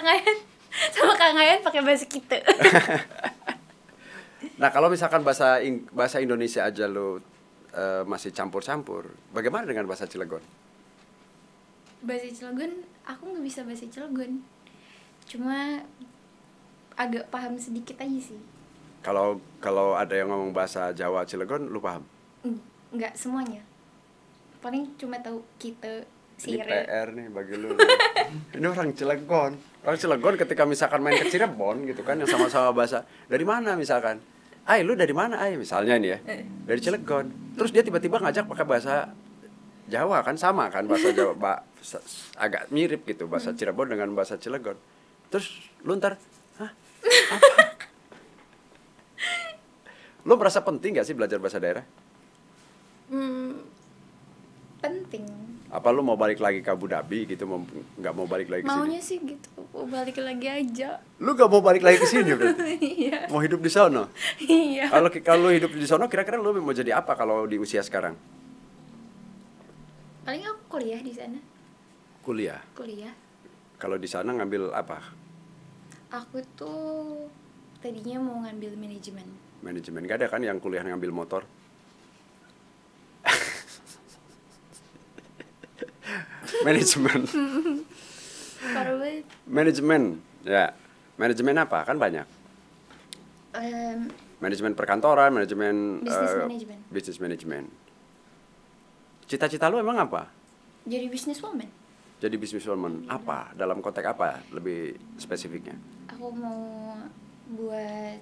Kang Ayan pakai bahasa kita. Nah, kalau misalkan bahasa Indonesia aja lu masih campur-campur, bagaimana dengan bahasa Cilegon? Bahasa Cilegon, aku nggak bisa bahasa Cilegon. Cuma agak paham sedikit aja sih. Kalau ada yang ngomong bahasa Jawa Cilegon, lu paham? Nggak semuanya. Paling cuma tahu kita Ini sire. PR nih bagi lu. Ini orang Cilegon. Orang Cilegon ketika misalkan main ke Cirebon gitu kan, yang sama-sama bahasa. Dari mana misalkan? Ay, lu dari mana ay? Misalnya nih ya. Dari Cilegon. Terus dia tiba-tiba ngajak pakai bahasa Jawa kan, sama kan bahasa Jawa, agak mirip gitu bahasa Cirebon dengan bahasa Cilegon. Terus lu ntar, hah? Apa? Lu merasa penting gak sih belajar bahasa daerah? Penting. Apa lu mau balik lagi ke Abu Dhabi gitu, nggak mau balik lagi ke sini? Maunya sih gitu, mau balik lagi aja. Lu gak mau balik lagi ke sini berarti? Iya. Mau hidup di sono? Iya. Kalau hidup di sono, kira-kira lu mau jadi apa kalau di usia sekarang? Paling aku kuliah di sana. Kuliah. Kalau di sana ngambil apa? Aku tuh tadinya mau ngambil manajemen. Manajemen. Gak ada kan yang kuliah ngambil motor? Manajemen. Parah banget. Manajemen. Ya. Manajemen apa? Kan banyak. Manajemen perkantoran, manajemen bisnis manajemen. Cita-cita lu emang apa? Jadi businesswoman. Jadi businesswoman. Apa? Dalam konteks apa lebih spesifiknya? Aku mau buat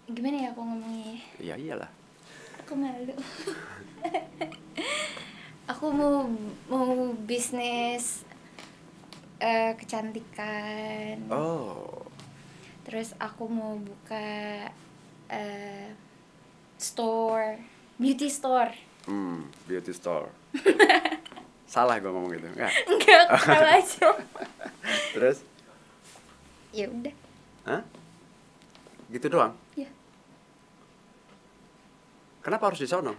gimana ya aku ngomongnya? Iya iyalah. Aku malu. Aku mau bisnis kecantikan. Oh. Terus aku mau buka store, beauty store. Beauty store. Salah gue ngomong gitu. Enggak, salah aja. Terus? Ya udah. Hah? Gitu doang? Ya. Kenapa harus di sono?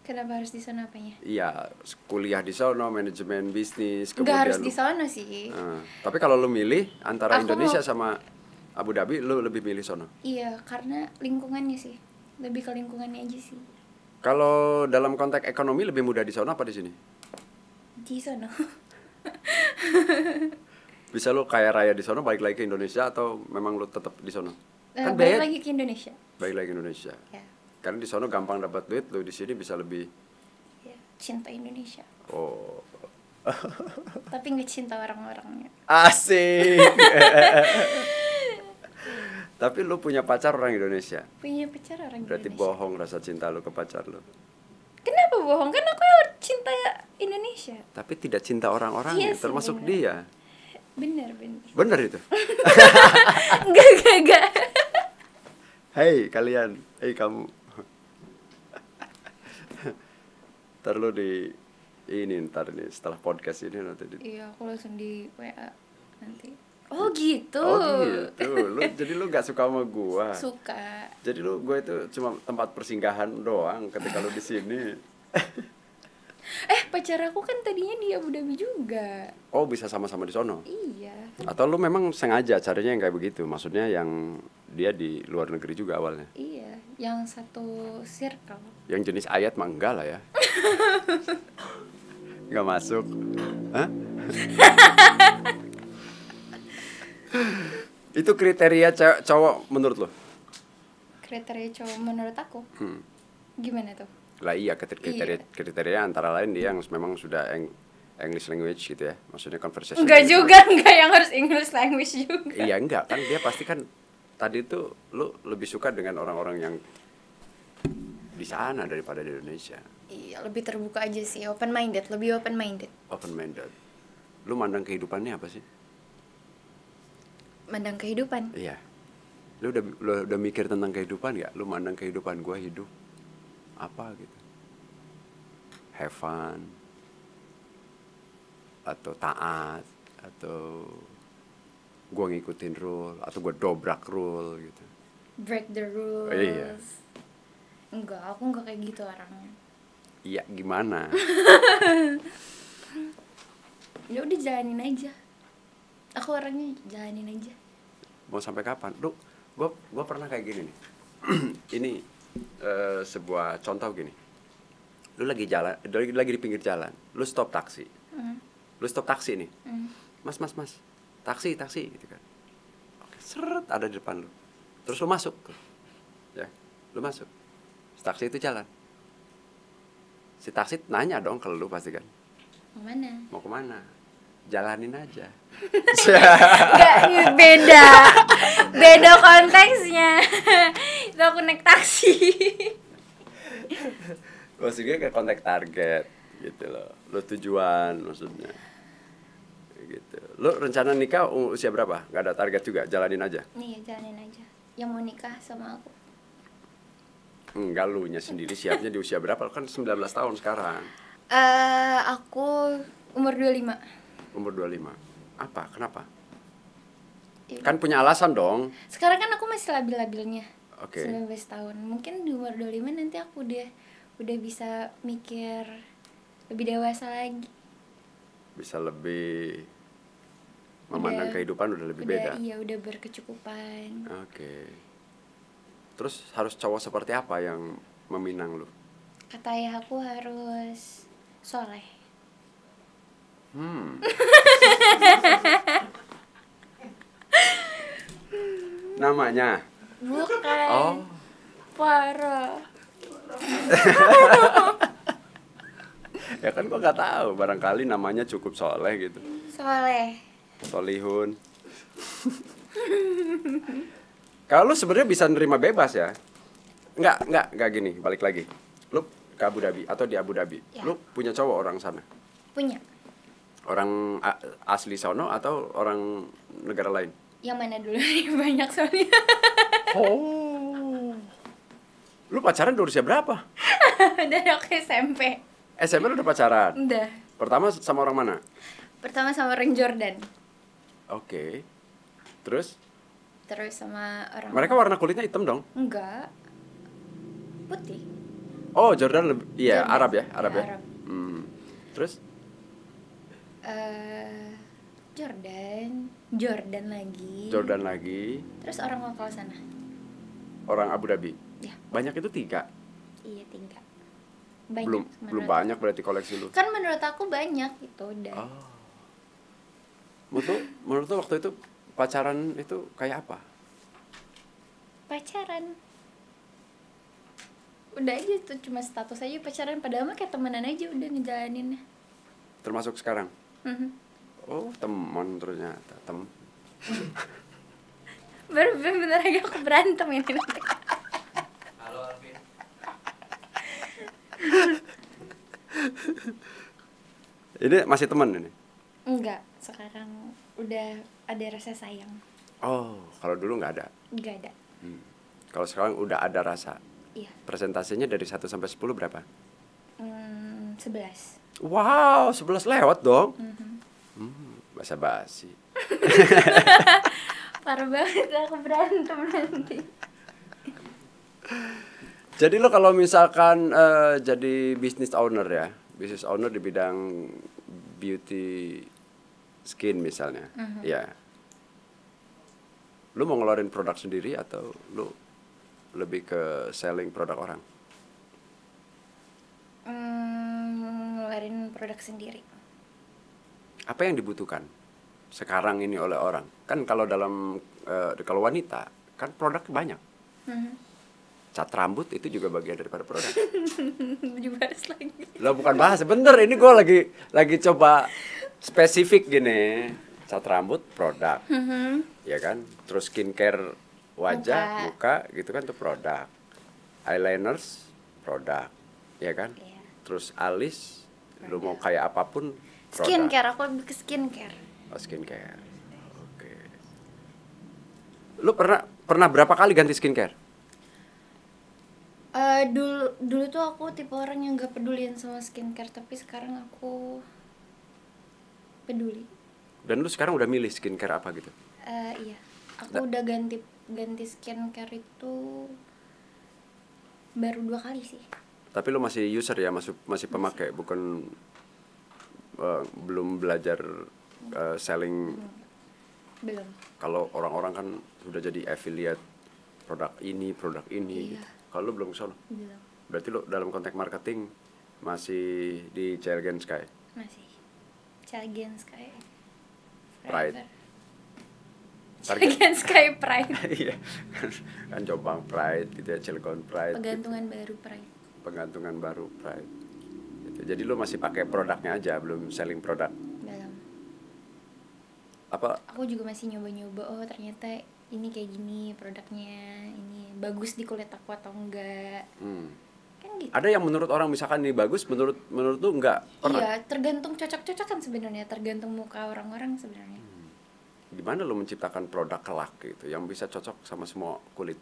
Kenapa harus di sana apanya? Iya, kuliah di sono, manajemen bisnis, kemudian Enggak harus di sana sih. Tapi kalau lu milih antara Aku Indonesia sama Abu Dhabi, lu lebih milih sono? Iya, karena lingkungannya sih. Lebih ke lingkungannya aja sih. Kalau dalam konteks ekonomi lebih mudah di sono apa di sini? Di sana. Bisa lu kaya raya di sono balik lagi ke Indonesia atau memang lu tetap di sono? Kan Balik lagi ke Indonesia. Balik lagi ke Indonesia. Ya. Karena di sono gampang dapat duit, lu di sini bisa lebih. Ya, cinta Indonesia. Oh. Tapi nggak cinta orang-orangnya. Asik. Tapi lu punya pacar orang Indonesia. Punya pacar orang Berarti Indonesia. bohong rasa cinta lu ke pacar lu. Kenapa bohong? Kan aku cinta Indonesia. Tapi tidak cinta orang-orangnya, Iya sih, termasuk bener. dia. Bener. Bener itu. Enggak. Hei kalian, hei kamu. Ntar lu ntar nih setelah podcast ini nanti Iya, aku langsung di WA nanti. Oh gitu. Oh gitu. Jadi lu gak suka sama gua. Suka. Jadi gua itu cuma tempat persinggahan doang ketika lu di sini. Pacar aku kan tadinya di Abu Dhabi juga. Oh, bisa sama-sama di sono. Iya. Atau lu memang sengaja carinya yang kayak begitu? Maksudnya yang dia di luar negeri juga awalnya. Iya, yang satu circle. Yang jenis ayat mah enggak lah ya. Enggak masuk. Hah? Itu kriteria cowok menurut lo? Kriteria cowok menurut aku. Gimana tuh? Lah iya, kriteria antara lain dia yang memang sudah English language gitu ya. Maksudnya conversation. Enggak juga, enggak yang harus English language juga. Iya enggak, kan dia pasti kan tadi tuh lu lebih suka dengan orang-orang yang di sana daripada di Indonesia. Iya, lebih terbuka aja sih, open minded, lebih open minded. Open minded. Lu mandang kehidupannya apa sih? Mandang kehidupan. Iya. Lu udah mikir tentang kehidupan gak? Lu mandang kehidupan gua hidup apa gitu? Have fun atau taat atau gua ngikutin rule atau gua dobrak rule gitu. Break the rules. Iya. Enggak, aku enggak kayak gitu orangnya. Iya, gimana? Ya udah jalanin aja. Aku orangnya jalanin aja. Mau sampai kapan? Gua pernah kayak gini nih. Ini sebuah contoh gini. Lu lagi di pinggir jalan, lu stop taksi. Lu stop taksi nih. Mas, taksi gitu kan. Oke, seret ada di depan lu. Terus lu masuk tuh. Ya, lu masuk. Si taksi itu jalan. Si taksi nanya dong ke lu pasti kan. Mau kemana? Jalanin aja. Enggak, beda konteksnya. Itu aku naik taksi. Maksudnya kayak kontak target gitu loh. Lu tujuan maksudnya. Gitu. Lu rencana nikah usia berapa? Gak ada target juga, jalanin aja. Nih, jalanin aja. Yang mau nikah sama aku. Enggak, lu nya sendiri siapnya di usia berapa? Lu kan 19 tahun sekarang. Aku umur 25. Umur 25. Apa? Kenapa? Ya, Kan punya alasan dong. sekarang kan aku masih labil-labilnya. Oke. 19 tahun. Mungkin di umur 25 nanti aku udah bisa mikir lebih dewasa lagi. Bisa lebih memandang kehidupan udah lebih beda. Iya, udah berkecukupan. Oke. Terus harus cowok seperti apa yang meminang lu? Kata ayah aku harus soleh. Namanya? Bukan. Oh. Parah. Ya kan gua nggak tahu, barangkali namanya cukup soleh gitu. Soleh. Solihun. Kalau lu sebenarnya bisa nerima bebas ya. Enggak gini, balik lagi. Lu ke Abu Dhabi atau di Abu Dhabi. Ya. Lu punya cowok orang sana? Punya. Orang asli sono atau orang negara lain? Yang mana dulu nih? Banyak soalnya. Oh. Lu pacaran dari usia berapa? Dari aku SMP. SMP lu udah pacaran? Udah. Pertama sama orang mana? Pertama sama orang Jordan. Oke. Terus? Terus sama orang... Mereka warna kulitnya hitam dong? Enggak. Putih. Oh, Jordan lebih... Iya, Jordan. Arab ya? Arab ya? Arab. Terus? Jordan lagi. Jordan lagi. Terus orang lokal sana. Orang Abu Dhabi. Ya. Banyak itu 3. Iya, 3. Banyak. Belum menurut banyak berarti koleksi lu. Kan menurut aku banyak itu udah. Oh. Menurut lu waktu itu pacaran itu kayak apa? Pacaran. Udah aja tuh cuma status aja pacaran, padahal mah kayak temenan aja udah ngejalaninnya. Termasuk sekarang? Mhm. Oh, teman ternyata. Baru bener lagi aku berantem ini nanti. Halo Alvin. Ini masih teman ini? Enggak, sekarang udah ada rasa sayang. Oh, kalau dulu nggak ada. Enggak ada. Kalau sekarang udah ada rasa. Iya. Presentasinya dari 1 sampai 10 berapa? 11. Wow, 11 lewat dong. Basa-basi. Parah banget aku berantem nanti. Jadi lo kalau misalkan jadi business owner ya, business owner di bidang beauty skin misalnya, ya, lo mau ngeluarin produk sendiri atau lo lebih ke selling produk orang? Ngeluarin produk sendiri. Apa yang dibutuhkan sekarang ini oleh orang? Kan kalau kalau wanita kan produk banyak. Cat rambut itu juga bagian daripada produk. Dibahas lagi. Lo bukan bahas, bener ini gue lagi coba spesifik gini. Cat rambut produk, ya kan? Terus skincare wajah, muka gitu kan, itu produk. Eyeliners produk, ya kan? Iya. Terus alis, lo mau kayak apapun produk. Skincare, aku lebih ke skincare. Oh, skincare. Oke. Lu pernah berapa kali ganti skincare? Dulu tuh aku tipe orang yang gak pedulian sama skincare, tapi sekarang aku peduli. Dan lu sekarang udah milih skincare apa gitu? Iya, aku udah ganti skincare itu baru 2 kali sih. Tapi lu masih user ya, masih pemakai, bukan belum belajar selling. Belum. Kalau orang-orang kan sudah jadi affiliate produk ini Iya. gitu. Kalau lu belum kesana. Belum. Berarti lu dalam konteks marketing masih di Cilegon Sky. Masih. Cilegon Sky. Pride. Cilegon Sky Pride. Iya. Kan Jombang Pride gitu ya, Cilegon Pride. Pegantungan baru Pride. Penggantungan baru Pride. Gitu. Jadi lu masih pakai produknya aja, belum selling produk. Belum. Apa? Aku juga masih nyoba-nyoba, oh ternyata ini kayak gini produknya, ini bagus di kulit aku atau enggak. Kan gitu. Ada yang menurut orang misalkan ini bagus, menurut lu enggak? Pernah? Iya, tergantung cocok-cocokan sebenarnya, tergantung muka orang-orang sebenarnya. Gimana lu menciptakan produk kelak gitu yang bisa cocok sama semua kulit?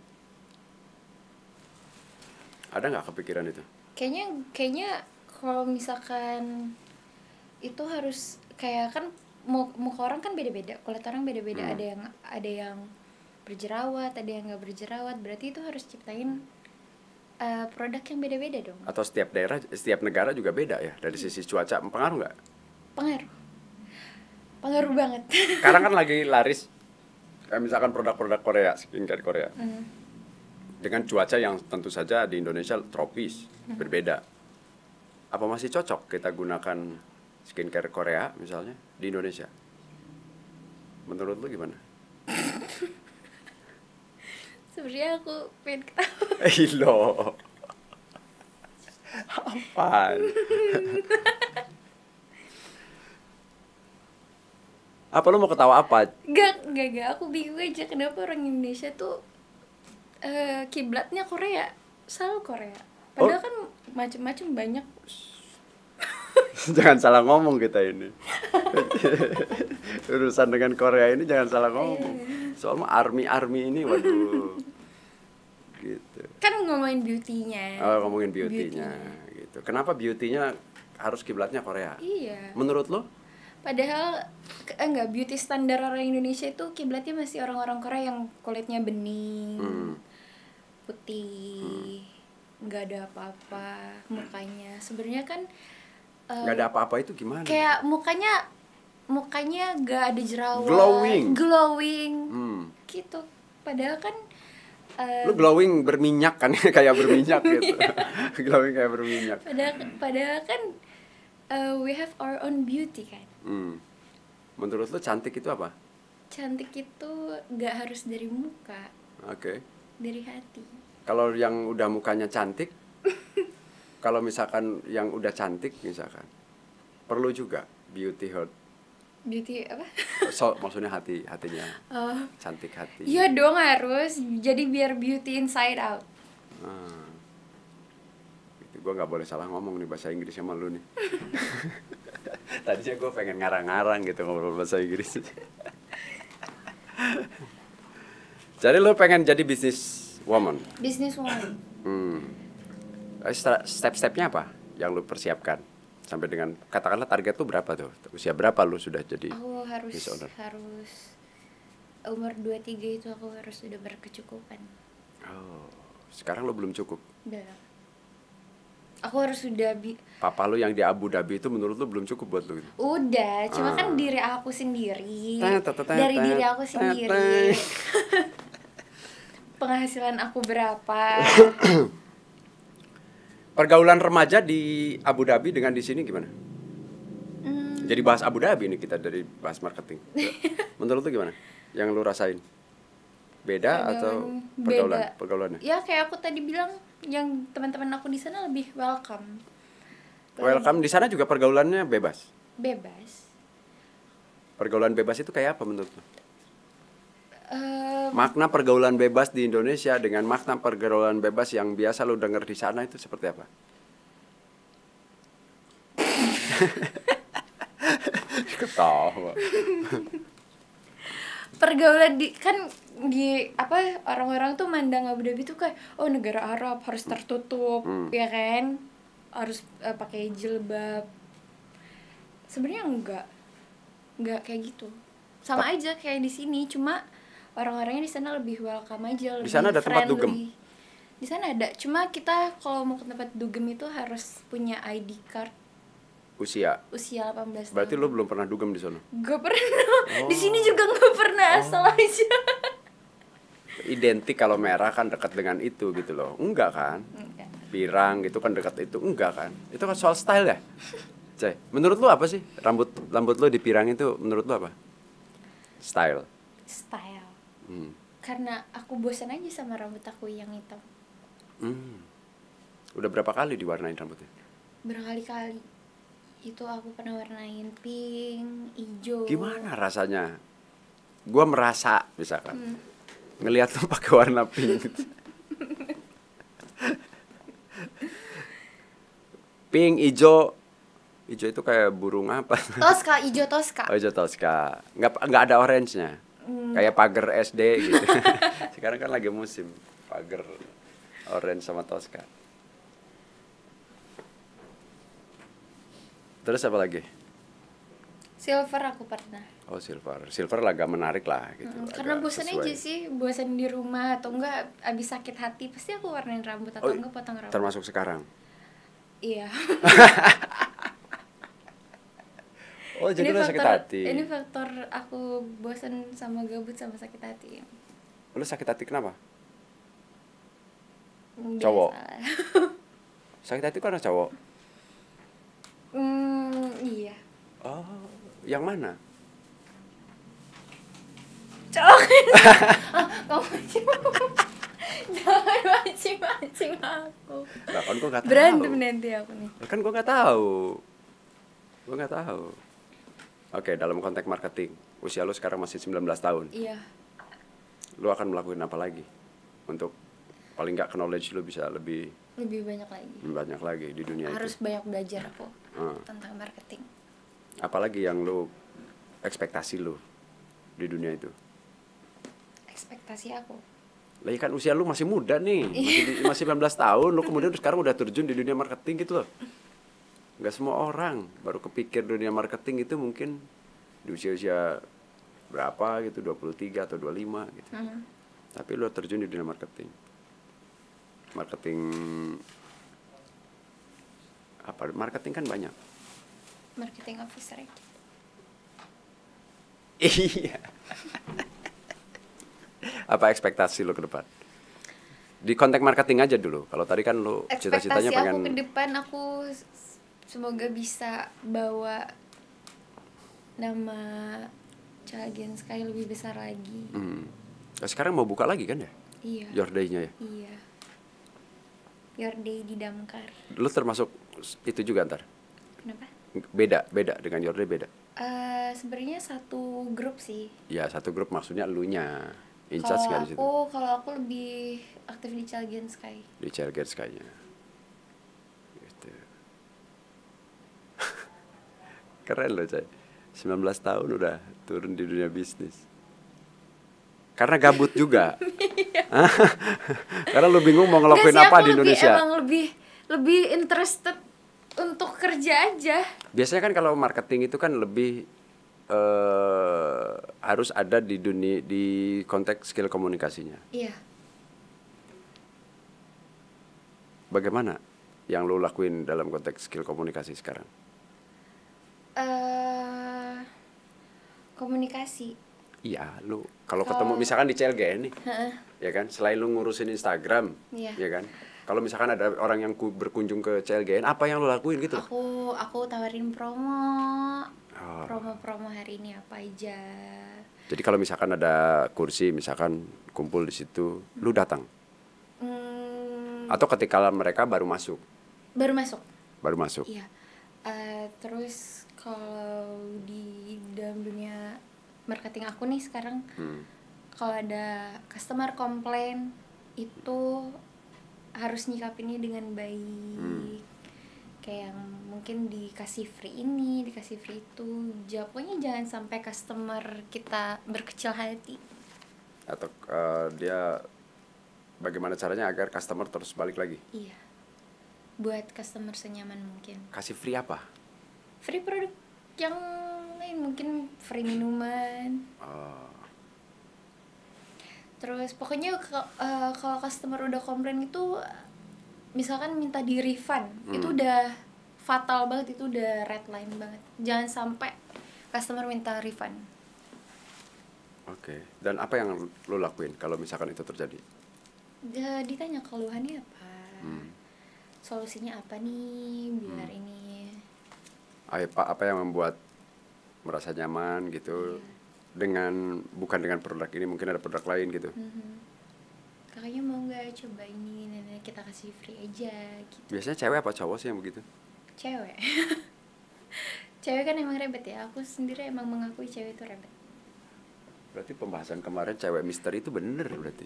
Ada nggak kepikiran itu? Kayaknya kalau misalkan itu harus kayak kan muka orang kan beda-beda, kulit orang beda-beda, ada yang berjerawat, ada yang nggak berjerawat, berarti itu harus ciptain produk yang beda-beda dong. Atau setiap daerah, setiap negara juga beda ya dari sisi cuaca, pengaruh nggak? Pengaruh banget. Sekarang kan lagi laris misalkan produk-produk Korea, skincare Korea. Dengan cuaca yang tentu saja di Indonesia tropis, berbeda. Apa masih cocok kita gunakan skincare Korea misalnya di Indonesia? Menurut lu gimana? Sebenarnya aku pengen ketawa. Lo apaan? Apa lu mau ketawa apa? Gak, aku bingung aja kenapa orang Indonesia tuh kiblatnya Korea, selalu Korea. Padahal kan macem-macem banyak. Jangan salah ngomong kita ini. Urusan dengan Korea ini jangan salah ngomong. Soalnya army ini waduh. Gitu. Kan ngomongin beauty-nya. Oh, ngomongin beauty-nya gitu. Kenapa beauty-nya harus kiblatnya Korea? Iya. Menurut lo? Padahal enggak, beauty standar orang Indonesia itu kiblatnya masih orang-orang Korea yang kulitnya bening, putih, nggak ada apa-apa mukanya. Sebenarnya kan Nggak ada apa-apa itu gimana? kayak mukanya nggak ada jerawat, glowing gitu. Padahal kan lu glowing berminyak kan kayak berminyak gitu. Glowing kayak berminyak. Padahal kan we have our own beauty kan. Menurut lu cantik itu apa? Cantik itu nggak harus dari muka, Oke. dari hati. Kalau yang udah mukanya cantik, kalau misalkan yang udah cantik misalkan, perlu juga beauty heart. Beauty apa? Maksudnya hatinya cantik hati. Iya dong, harus. Jadi biar beauty inside out. Gue nggak boleh salah ngomong nih bahasa Inggris sama lu nih. Tadinya gue pengen ngarang-ngarang gitu ngobrol bahasa Inggris. Jadi lu pengen jadi business woman? Business woman. Step-stepnya apa yang lu persiapkan sampai dengan katakanlah target tuh berapa tuh? Usia berapa lu sudah jadi business owner? Harus umur 23 itu aku harus sudah berkecukupan. Oh, sekarang lu belum cukup? Udah. Aku harus sudah Papa lu yang di Abu Dhabi itu menurut lu belum cukup buat lu? Udah, cuma kan diri aku sendiri. Dari diri aku sendiri. Penghasilan aku berapa? Pergaulan remaja di Abu Dhabi dengan di sini gimana? Jadi bahas Abu Dhabi nih kita dari bahas marketing. Menurut lu gimana? Yang lu rasain? Beda atau pergaulannya? Ya kayak aku tadi bilang, yang teman-teman aku di sana lebih welcome. Welcome di sana juga pergaulannya bebas. Bebas. Pergaulan bebas itu kayak apa menurut lu? Makna pergaulan bebas di Indonesia dengan makna pergaulan bebas yang biasa lu denger di sana itu seperti apa? Ketawa. Pergaulan di apa, orang-orang tuh mandang Abu Dhabi tuh kayak negara Arab harus tertutup, ya kan? Harus pakai jilbab. Sebenarnya enggak kayak gitu. Sama aja kayak di sini, cuma orang-orangnya di sana lebih welcome aja, lebih di sana ada friendly. tempat dugem? Di sana ada, cuma kita kalau mau ke tempat dugem itu harus punya ID card. Usia 18 tahun. Berarti lu belum pernah dugem di sana? Gak pernah. Di sini juga gak pernah, asal aja. Identik kalau merah kan dekat dengan itu gitu loh. Enggak kan? Enggak. Pirang gitu kan dekat itu. Enggak kan? Itu kan soal style ya? Cai, menurut lu apa sih? Rambut lu di pirang itu menurut lu apa? Style. Karena aku bosan aja sama rambut aku yang hitam. Udah berapa kali diwarnain rambutnya? Berkali-kali. Itu aku pernah warnain pink, hijau. Gimana rasanya? Gua merasa misalkan ngelihat lu pakai warna pink. Pink, hijau itu kayak burung apa? Tosca, hijau Tosca. Oh, hijau Tosca. Nggak ada orange-nya. Kayak pagar SD gitu. Sekarang kan lagi musim pagar orange sama Tosca. Terus apa lagi? Silver aku pernah. Oh, silver agak menarik lah gitu. Karena bosan aja sih, bosan di rumah atau enggak abis sakit hati pasti aku warnain rambut atau enggak potong rambut. Termasuk sekarang? Iya. Oh, jadi lu sakit hati. Ini faktor aku bosan sama gabut sama sakit hati. Lu sakit hati kenapa? Biasa. Cowok. Sakit hati karena cowok. Iya. Oh, yang mana? Cok. Kamu jangan mancing-mancing aku. Lah kan gue nggak tahu. Berantem nanti aku nih. Lah kan gue nggak tahu. Gue nggak tahu. Oke, dalam konteks marketing, usia lu sekarang masih 19 tahun. Iya. Lu akan melakukan apa lagi untuk paling nggak knowledge lu bisa lebih Banyak lagi di dunia harus itu. banyak belajar aku tentang marketing. Apalagi yang lu ekspektasi lu di dunia itu? Ekspektasi aku Lah kan usia lu masih muda nih, masih 19 tahun, lu kemudian sekarang udah terjun di dunia marketing gitu loh. Nggak semua orang baru kepikir dunia marketing itu mungkin di usia-usia berapa gitu, 23 atau 25 gitu. Tapi lu terjun di dunia marketing. Marketing apa? Marketing kan banyak. Marketing officer aja. Iya. Apa ekspektasi lu ke depan? Di konteks marketing aja dulu. Kalau tadi kan lu cita-citanya pengen. Ekspektasi aku ke depan, aku semoga bisa bawa nama Chalgen Sky lebih besar lagi. Nah, sekarang mau buka lagi kan ya? Iya. Your Day-nya ya? Iya. Your Day di Damkar. Lu termasuk itu juga ntar? Kenapa? Beda dengan Your Day beda? Sebenarnya satu grup sih. Ya satu grup, maksudnya elunya in charge nggak di situ? Kalau aku lebih aktif di Chalgen Sky. Di Chalgen Sky-nya. Gitu. Keren loh Chay, 19 tahun udah turun di dunia bisnis. Karena gabut juga. Karena lu bingung mau ngelakuin apa di Indonesia. Emang lebih interested untuk kerja aja. Biasanya kan kalau marketing itu kan lebih harus ada di dunia, di konteks skill komunikasinya. Iya. Bagaimana yang lu lakuin dalam konteks skill komunikasi sekarang? Komunikasi. Iya, lu kalau ketemu misalkan di Chalgen nih, ya kan, selain lu ngurusin Instagram, ya kan, kalau misalkan ada orang yang berkunjung ke Chalgen, apa yang lu lakuin gitu? Aku tawarin promo hari ini apa aja. Jadi kalau misalkan ada kursi, misalkan kumpul di situ, lu datang? Atau ketika mereka baru masuk? Baru masuk. Iya. Terus kalau di dalam dunia marketing aku nih sekarang, kalau ada customer komplain itu harus nyikapinnya dengan baik. Kayak yang mungkin dikasih free ini, dikasih free itu, pokoknya jangan sampai customer kita berkecil hati. Atau dia bagaimana caranya agar customer terus balik lagi? Iya, buat customer senyaman mungkin. Kasih free apa? Free produk yang lain, mungkin free minuman. Terus pokoknya kalau customer udah komplain itu, misalkan minta di refund, itu udah fatal banget, itu udah red line banget. Jangan sampai customer minta refund. Oke. Dan apa yang lo lakuin kalau misalkan itu terjadi? Ditanya keluhannya apa, solusinya apa nih biar ini. Apa yang membuat merasa nyaman gitu? Bukan dengan produk ini, mungkin ada produk lain gitu. Kakaknya mau nggak coba ini, nenek kita kasih free aja gitu. Biasanya cewek apa cowok sih yang begitu? Cewek. Cewek kan emang rebet ya, aku sendiri emang mengakui cewek itu rebet. Berarti pembahasan kemarin cewek misteri itu bener berarti.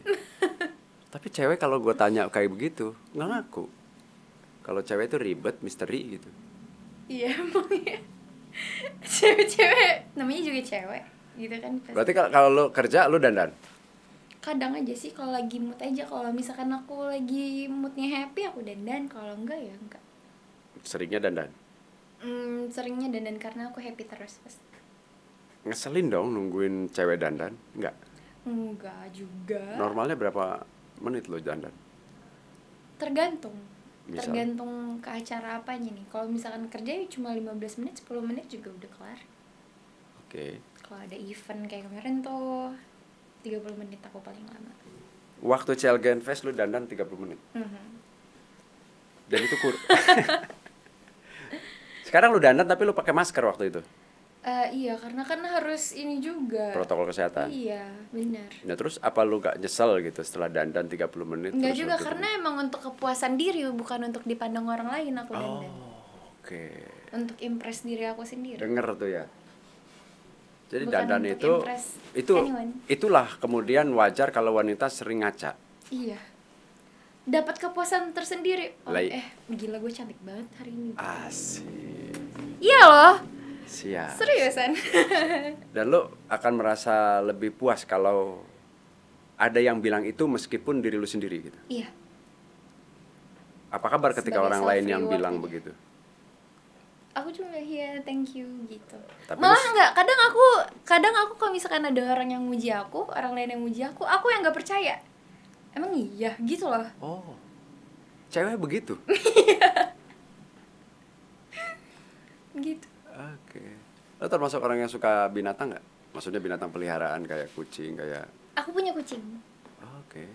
Tapi cewek kalau gue tanya kayak begitu nggak ngaku kalau cewek itu ribet, misteri gitu. Iya emang ya. Cewek namanya juga cewek gitu kan. Berarti kalau lo kerja lo dandan? Kadang aja sih kalau lagi mood aja. Kalau misalkan aku lagi moodnya happy aku dandan, kalau enggak ya enggak. Seringnya dandan? Seringnya dandan karena aku happy terus. Ngeselin dong nungguin cewek dandan? Enggak? Enggak juga. Normalnya berapa menit lo dandan? Tergantung. Misal? Tergantung ke acara apanya nih. Kalau misalkan kerja ya cuma 15 menit, 10 menit juga udah kelar. Oke. Kalau ada event kayak kemarin tuh 30 menit aku paling lama. Waktu Chalgen Fest lu dandan 30 menit? Dan itu Sekarang lu dandan tapi lu pakai masker waktu itu. Iya, karena kan harus ini juga. Protokol kesehatan. Iya, benar. Nah, terus apa lu gak nyesel gitu setelah dandan 30 menit? Enggak terus juga, lu karena emang untuk kepuasan diri, bukan untuk dipandang orang lain aku dandan. Oke. Untuk impress diri aku sendiri. Denger tuh ya. Jadi Bukan dandan untuk itu impress itu anyone. itulah kemudian wajar kalau wanita sering ngaca. Iya. Dapat kepuasan tersendiri. Lai- Gila gue cantik banget hari ini. Asik. Iya loh. Siap. Seriusan. Dan lo akan merasa lebih puas kalau ada yang bilang itu meskipun diri lu sendiri gitu. Iya. Apa kabar ketika Sebagai orang lain yang self-reward bilang aja. begitu? Aku cuma thank you gitu. Tapi Malah lu- enggak, kadang aku kalau misalkan ada orang yang muji aku, orang lain yang muji aku yang nggak percaya. Emang iya gitu loh. Oh. Cewek begitu. Gitu. Oke. Lo termasuk orang yang suka binatang nggak? Maksudnya binatang peliharaan kayak kucing, kayak... Aku punya kucing, Oke.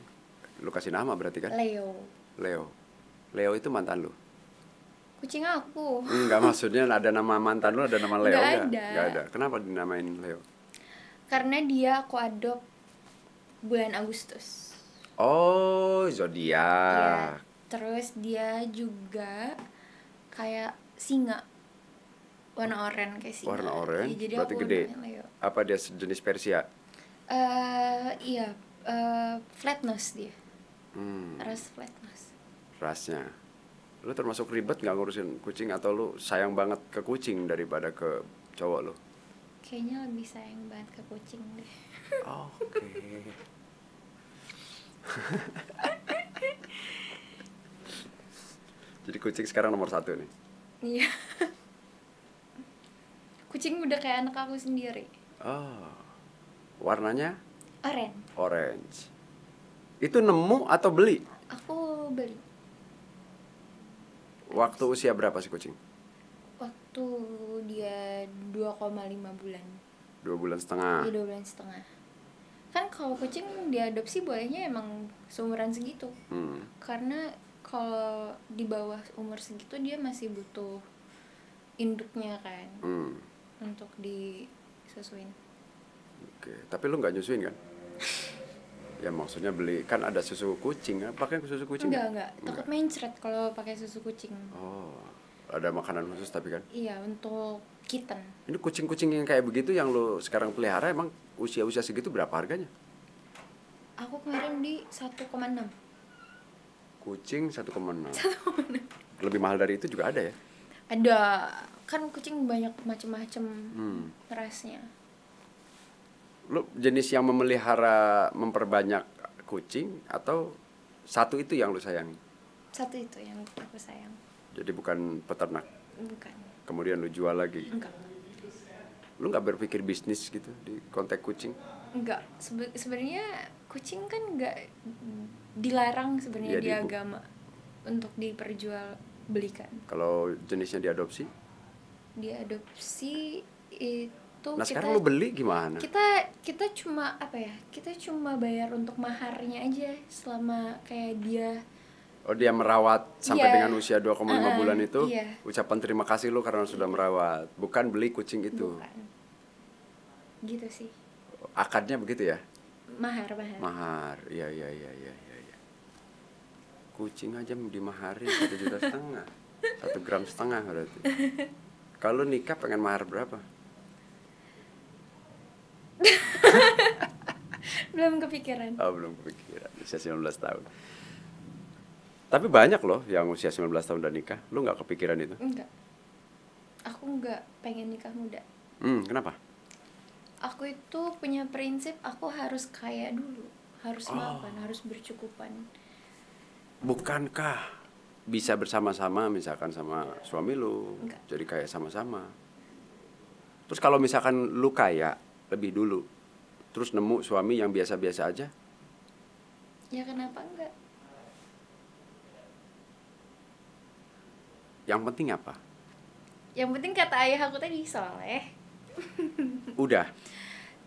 Lu kasih nama berarti kan? Leo. Leo. Leo itu mantan lu? Kucing aku. Enggak, maksudnya ada nama mantan lu, ada nama Leo Nggak nggak? ada. Nggak ada. Kenapa dinamain Leo? Karena dia aku adopt bulan Agustus. Oh, Iya. zodiak. Terus dia juga kayak singa. Warna oranye kayak singa. Warna oranye, Iya, jadi berarti aku gede. namanya Leo. Apa dia sejenis Persia? Iya, flat nose dia. Hmm, Ras flat nose. rasnya. Lu termasuk ribet nggak ngurusin kucing atau lu sayang banget ke kucing daripada ke cowok lu? Kayaknya lebih sayang banget ke kucing deh. Oke. Jadi kucing sekarang nomor 1 nih. Iya. Kucing udah kayak anak aku sendiri. Oh. Warnanya Oren. orange. Itu nemu atau beli? Aku beli Waktu usia berapa sih kucing? waktu dia 2,5 bulan. 2 bulan setengah. Iya, 2 bulan setengah. Kan kalau kucing diadopsi bolehnya emang seumuran segitu. Karena kalau di bawah umur segitu dia masih butuh induknya kan untuk disusuin. Oke, tapi lu nggak nyusuin kan? Ya maksudnya beli, kan ada susu kucing, pakai susu kucing Enggak. Takut mencret kalau pakai susu kucing. Oh, ada makanan khusus tapi kan? Iya, untuk kitten. Ini kucing-kucing yang kayak begitu yang lu sekarang pelihara emang usia-usia segitu berapa harganya? Aku kemarin di 1,6. Kucing 1,6. Lebih mahal dari itu juga ada ya? Ada, kan kucing banyak macam-macam rasnya. Lu jenis yang memelihara memperbanyak kucing atau satu itu yang lu sayangi? Satu itu yang aku sayang. Jadi bukan peternak, Bukan. kemudian lu jual lagi. Enggak. Lu nggak berpikir bisnis gitu di konteks kucing? Enggak. Sebenarnya kucing kan enggak dilarang sebenarnya Iya, di agama untuk diperjualbelikan. Kalau jenisnya diadopsi? Diadopsi itu Nah sekarang lu beli gimana? kita cuma apa ya, kita cuma bayar untuk maharnya aja selama kayak dia. Oh dia merawat sampai Iya. dengan usia 2,5 bulan itu. Iya. Ucapan terima kasih lu karena sudah merawat, bukan beli kucing itu. Bukan. Gitu sih. Akadnya begitu ya? Mahar. Mahar, iya. Kucing aja dimaharin 1,5 juta, 1,5 gram berarti. Kalau nikah pengen mahar berapa? Belum kepikiran. Oh belum kepikiran, usia 19 tahun. Tapi banyak loh yang usia 19 tahun udah nikah. Lu gak kepikiran itu? Enggak. Aku enggak pengen nikah muda. Kenapa? Aku itu punya prinsip aku harus kaya dulu, harus mapan, harus bercukupan. Bukankah bisa bersama-sama misalkan sama suami lu? Enggak. Jadi kayak sama-sama. Terus kalau misalkan lu kaya lebih dulu, terus nemu suami yang biasa-biasa aja, Ya kenapa enggak? yang penting apa? Yang penting kata ayah aku tadi soleh. Udah.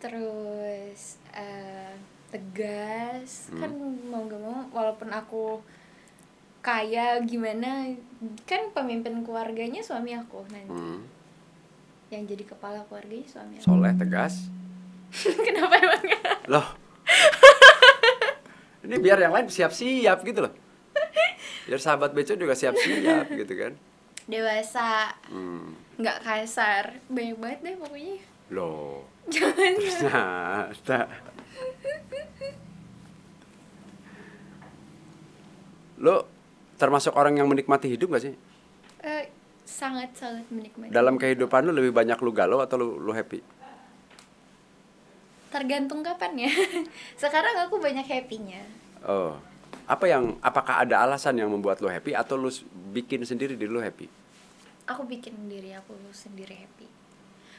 Terus tegas. Kan mau gak mau walaupun aku kaya gimana, kan pemimpin keluarganya suami aku nanti. Yang jadi kepala keluarganya suami aku. Soleh, tegas. Kenapa emangnya? Loh. Ini biar yang lain siap-siap gitu loh. Biar sahabat Beco juga siap-siap gitu kan. Dewasa, nggak kasar, banyak banget deh pokoknya. Loh. Jangan. Ternyata. Lo termasuk orang yang menikmati hidup gak sih? Sangat-sangat menikmati. Dalam kehidupan lo lebih banyak lu galau atau lu happy? Tergantung kapan ya. Sekarang aku banyak happy-nya. Oh. Apakah ada alasan yang membuat lo happy atau lo bikin sendiri diri lo happy? Aku bikin diri aku sendiri happy.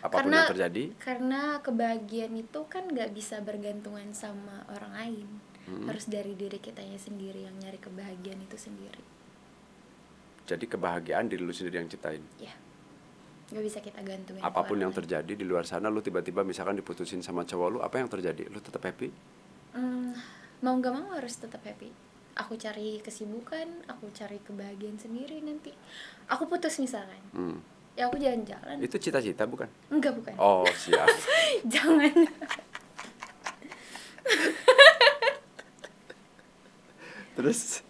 Apapun yang terjadi? Karena kebahagiaan itu kan gak bisa bergantungan sama orang lain. Harus dari diri kitanya sendiri yang nyari kebahagiaan itu sendiri. Jadi kebahagiaan diri lu sendiri yang ciptain? Ya, gak bisa kita gantungin. Apapun yang terjadi di luar sana, lu tiba-tiba misalkan diputusin sama cowok lu, apa yang terjadi? Lu tetap happy? Mau gak mau harus tetap happy. Aku cari kesibukan, aku cari kebahagiaan sendiri nanti. Aku putus misalkan, ya aku jalan-jalan. Itu cita-cita bukan? Enggak, bukan. Oh, siap. Jangan. Terus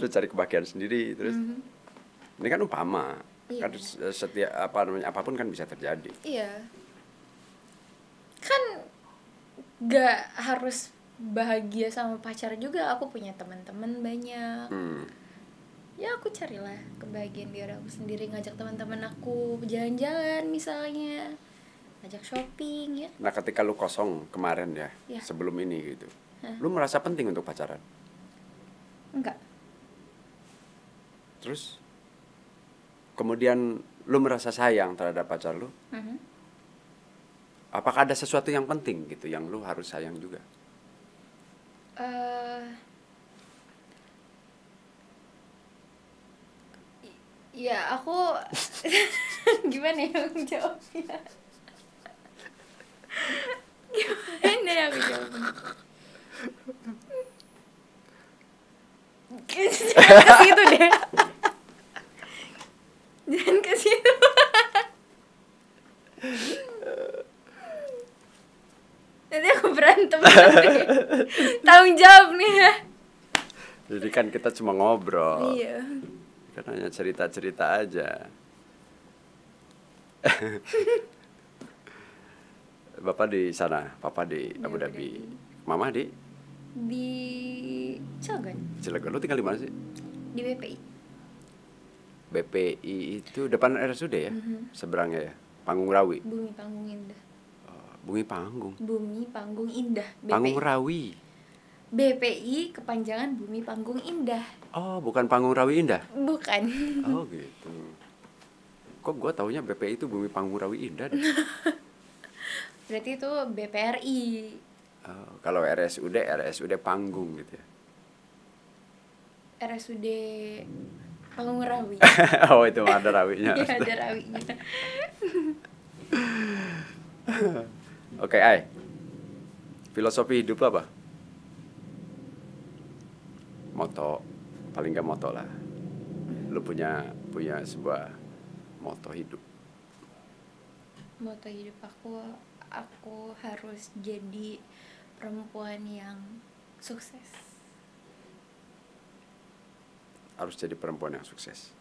lu cari kebahagiaan sendiri, terus ini kan umpama. Iya. Kan setiap apapun kan bisa terjadi. Iya. Kan gak harus bahagia sama pacar juga. Aku punya teman-teman banyak. Ya aku carilah kebahagiaan diri aku sendiri, ngajak teman-teman aku jalan-jalan misalnya, ngajak shopping ya. Nah, ketika lu kosong kemarin ya. Sebelum ini gitu, lu merasa penting untuk pacaran? Enggak. Terus kemudian lu merasa sayang terhadap pacar lu? Apakah ada sesuatu yang penting gitu yang lu harus sayang juga? Ya aku gimana ya aku jawabnya? Gimana ya aku jawabnya? Ke situ deh. Jangan ke situ. Nanti aku berantem. Tanggung jawab nih ya. Jadi kan kita cuma ngobrol. Iya. Kan hanya cerita-cerita aja. Bapak di sana, Papa di Abu Dhabi. Mama di Cilegon. Cilegon. Lu tinggal di mana sih? Di BPI. BPI itu depan RSUD ya? Seberangnya ya? Panggung Rawi. Bumi Panggung Indah. Bumi Panggung. Bumi Panggung Indah. BPI. Panggung Rawi. BPI kepanjangan Bumi Panggung Indah. Oh, bukan Panggung Rawi Indah? Bukan. Oh gitu. Kok gua taunya BPI itu Bumi Panggung Rawi Indah deh. Berarti itu BPRI. Oh, kalau RSUD Panggung gitu ya. RSUD Panggung Rawi. Oh, itu ada rawinya. Iya, ada rawinya. Oke, Ai. Filosofi hidup lo apa? Moto, paling nggak moto lah. Lu punya sebuah moto hidup. Moto hidup aku harus jadi perempuan yang sukses. Harus jadi perempuan yang sukses.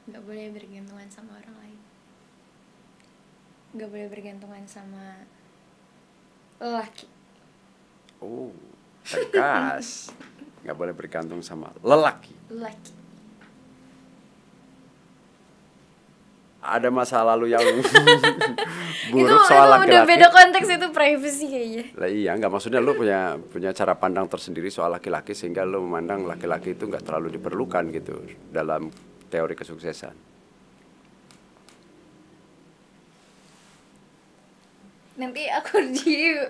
Gak boleh bergantungan sama orang lain. Gak boleh bergantungan sama lelaki. Oh, tegas. Gak boleh bergantung sama lelaki. Lelaki. Ada masa lalu yang buruk soal laki-laki. Itu udah beda konteks, itu privacy kayaknya. Lah iya, nggak, maksudnya lu punya cara pandang tersendiri soal laki-laki sehingga lu memandang laki-laki itu nggak terlalu diperlukan gitu dalam teori kesuksesan. Nanti aku itu.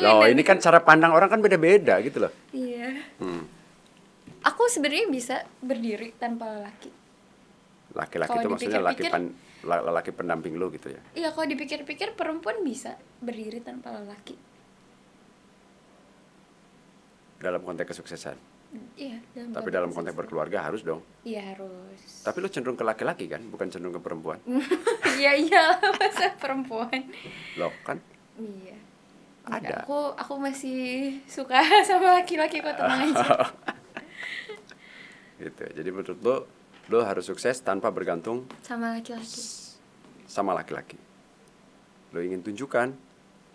Loh, ini kan cara pandang orang kan beda-beda gitu loh. Iya. Aku sebenarnya bisa berdiri tanpa lelaki. Laki-laki Kalau itu maksudnya dipikir-pikir- laki pendamping lu gitu ya. Iya, kalau dipikir-pikir perempuan bisa berdiri tanpa lelaki. dalam konteks kesuksesan. Iya, Tapi dalam konteks berkeluarga harus dong. Iya harus. Tapi lo cenderung ke laki-laki kan, bukan cenderung ke perempuan. Iya masa perempuan. Lo kan Iya. ada. Aku masih suka sama laki-laki, kok, tenang aja. Gitu. Jadi menurut lo harus sukses tanpa bergantung Sama laki-laki. sama laki-laki. Lo ingin tunjukkan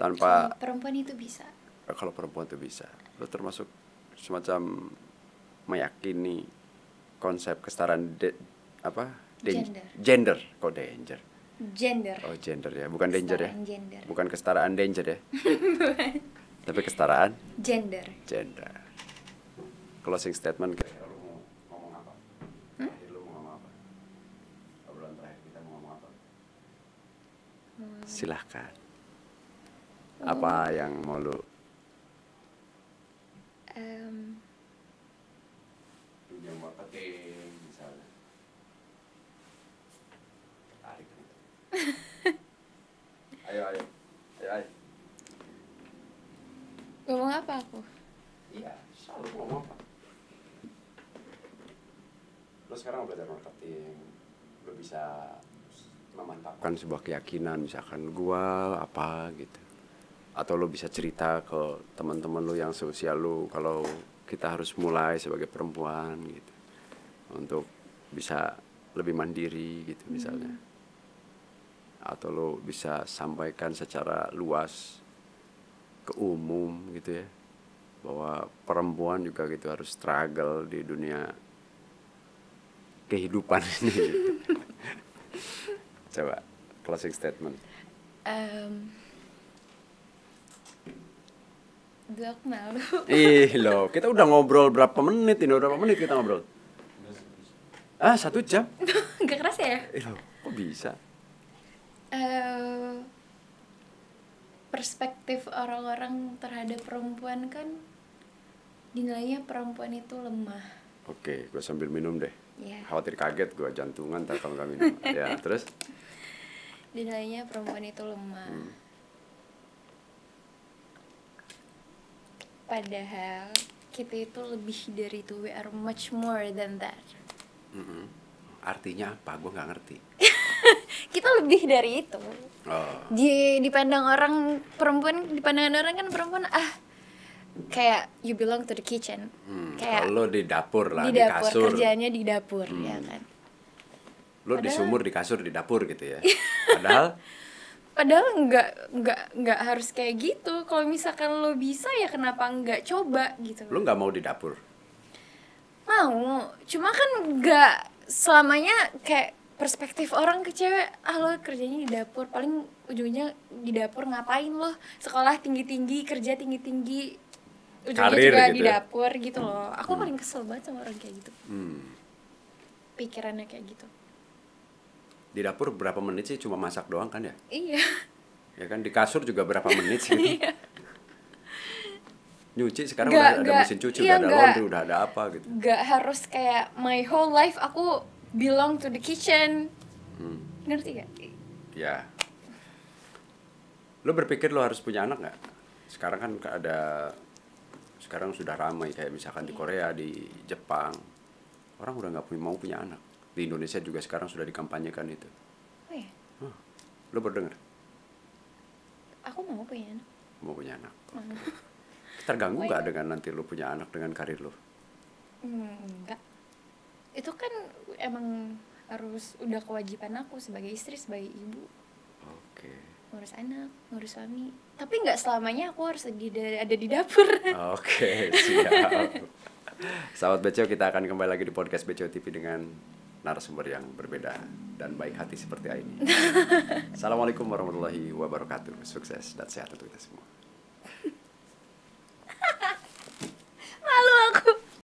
tanpa Kalau perempuan itu bisa. kalau perempuan tuh bisa. Lo termasuk semacam meyakini konsep kesetaraan gender. Kok danger? Gender. Oh, gender ya, bukan danger ya. Kesetaraan gender. Bukan kesetaraan danger ya. Tapi kesetaraan Gender. gender. Closing statement kira-kira lo mau ngomong apa? Lo mau ngomong apa? Obrolan terakhir kita mau ngomong apa? Silahkan. Apa yang mau lo? Dunia marketing misalnya. Tarik nih. Ayo. Ngomong apa aku? Iya, selalu ngomong apa? Lo sekarang belajar marketing, lo bisa memantapkan sebuah keyakinan, misalkan gua apa gitu. Atau lo bisa cerita ke teman-teman lo yang seusia lo kalau kita harus mulai sebagai perempuan gitu. Untuk bisa lebih mandiri gitu misalnya. Atau lo bisa sampaikan secara luas ke umum gitu ya, bahwa perempuan juga gitu harus struggle di dunia kehidupan ini gitu. Coba closing statement. Gue aku malu. Loh, kita udah ngobrol berapa menit ini? Berapa menit kita ngobrol? 1 jam? Gak kerasa ya? Loh, kok bisa? Perspektif orang-orang terhadap perempuan kan dinilainya perempuan itu lemah. Oke, gue sambil minum deh. Ya. Khawatir kaget gue jantungan ntar kalau nggak minum. Ya, terus? Dinilainya perempuan itu lemah. Padahal kita itu lebih dari itu. We are much more than that. Artinya apa? Gue nggak ngerti. Kita lebih dari itu. Oh. Dipandang orang perempuan, di pandangan orang kan perempuan kayak you belong to the kitchen. Kayak Lo di dapur lah, di dapur, kasur. kerjaannya di dapur, ya kan. Lo di sumur, di kasur, di dapur gitu ya. Padahal nggak harus kayak gitu. Kalau misalkan lo bisa, ya kenapa nggak coba gitu. lo nggak mau di dapur. Mau, cuma kan nggak selamanya kayak perspektif orang ke cewek. Lo kerjanya di dapur, paling ujungnya di dapur ngapain lo? Sekolah tinggi-tinggi, kerja tinggi-tinggi, ujungnya Karir juga gitu di ya? dapur gitu loh. Aku paling kesel banget sama orang kayak gitu. Pikirannya kayak gitu. Di dapur berapa menit sih? Cuma masak doang kan ya? Iya. Ya kan, di kasur juga berapa menit sih? Iya. Nyuci sekarang Nggak, udah ada mesin cuci, iya, udah ada nggak. laundry, udah ada apa gitu. Gak harus kayak my whole life aku belong to the kitchen. Ngerti gak? Ya. Lo berpikir lo harus punya anak nggak? Sekarang kan sekarang sudah ramai kayak misalkan di Korea, di Jepang, orang udah nggak mau punya anak. Di Indonesia juga sekarang sudah dikampanyekan itu. Oh ya, Lo berdengar? aku mau punya anak. Mau punya anak. Terganggu nggak dengan nanti lo punya anak dengan karir lo? Enggak. Itu kan emang harus udah kewajiban aku sebagai istri, sebagai ibu. Oke. Ngurus anak, ngurus suami. Tapi nggak selamanya aku harus ada di dapur. Oke, siap. Sahabat Beco, kita akan kembali lagi di podcast Beco TV dengan narasumber yang berbeda dan baik hati seperti ini. Assalamualaikum warahmatullahi wabarakatuh. Sukses dan sehat untuk kita semua.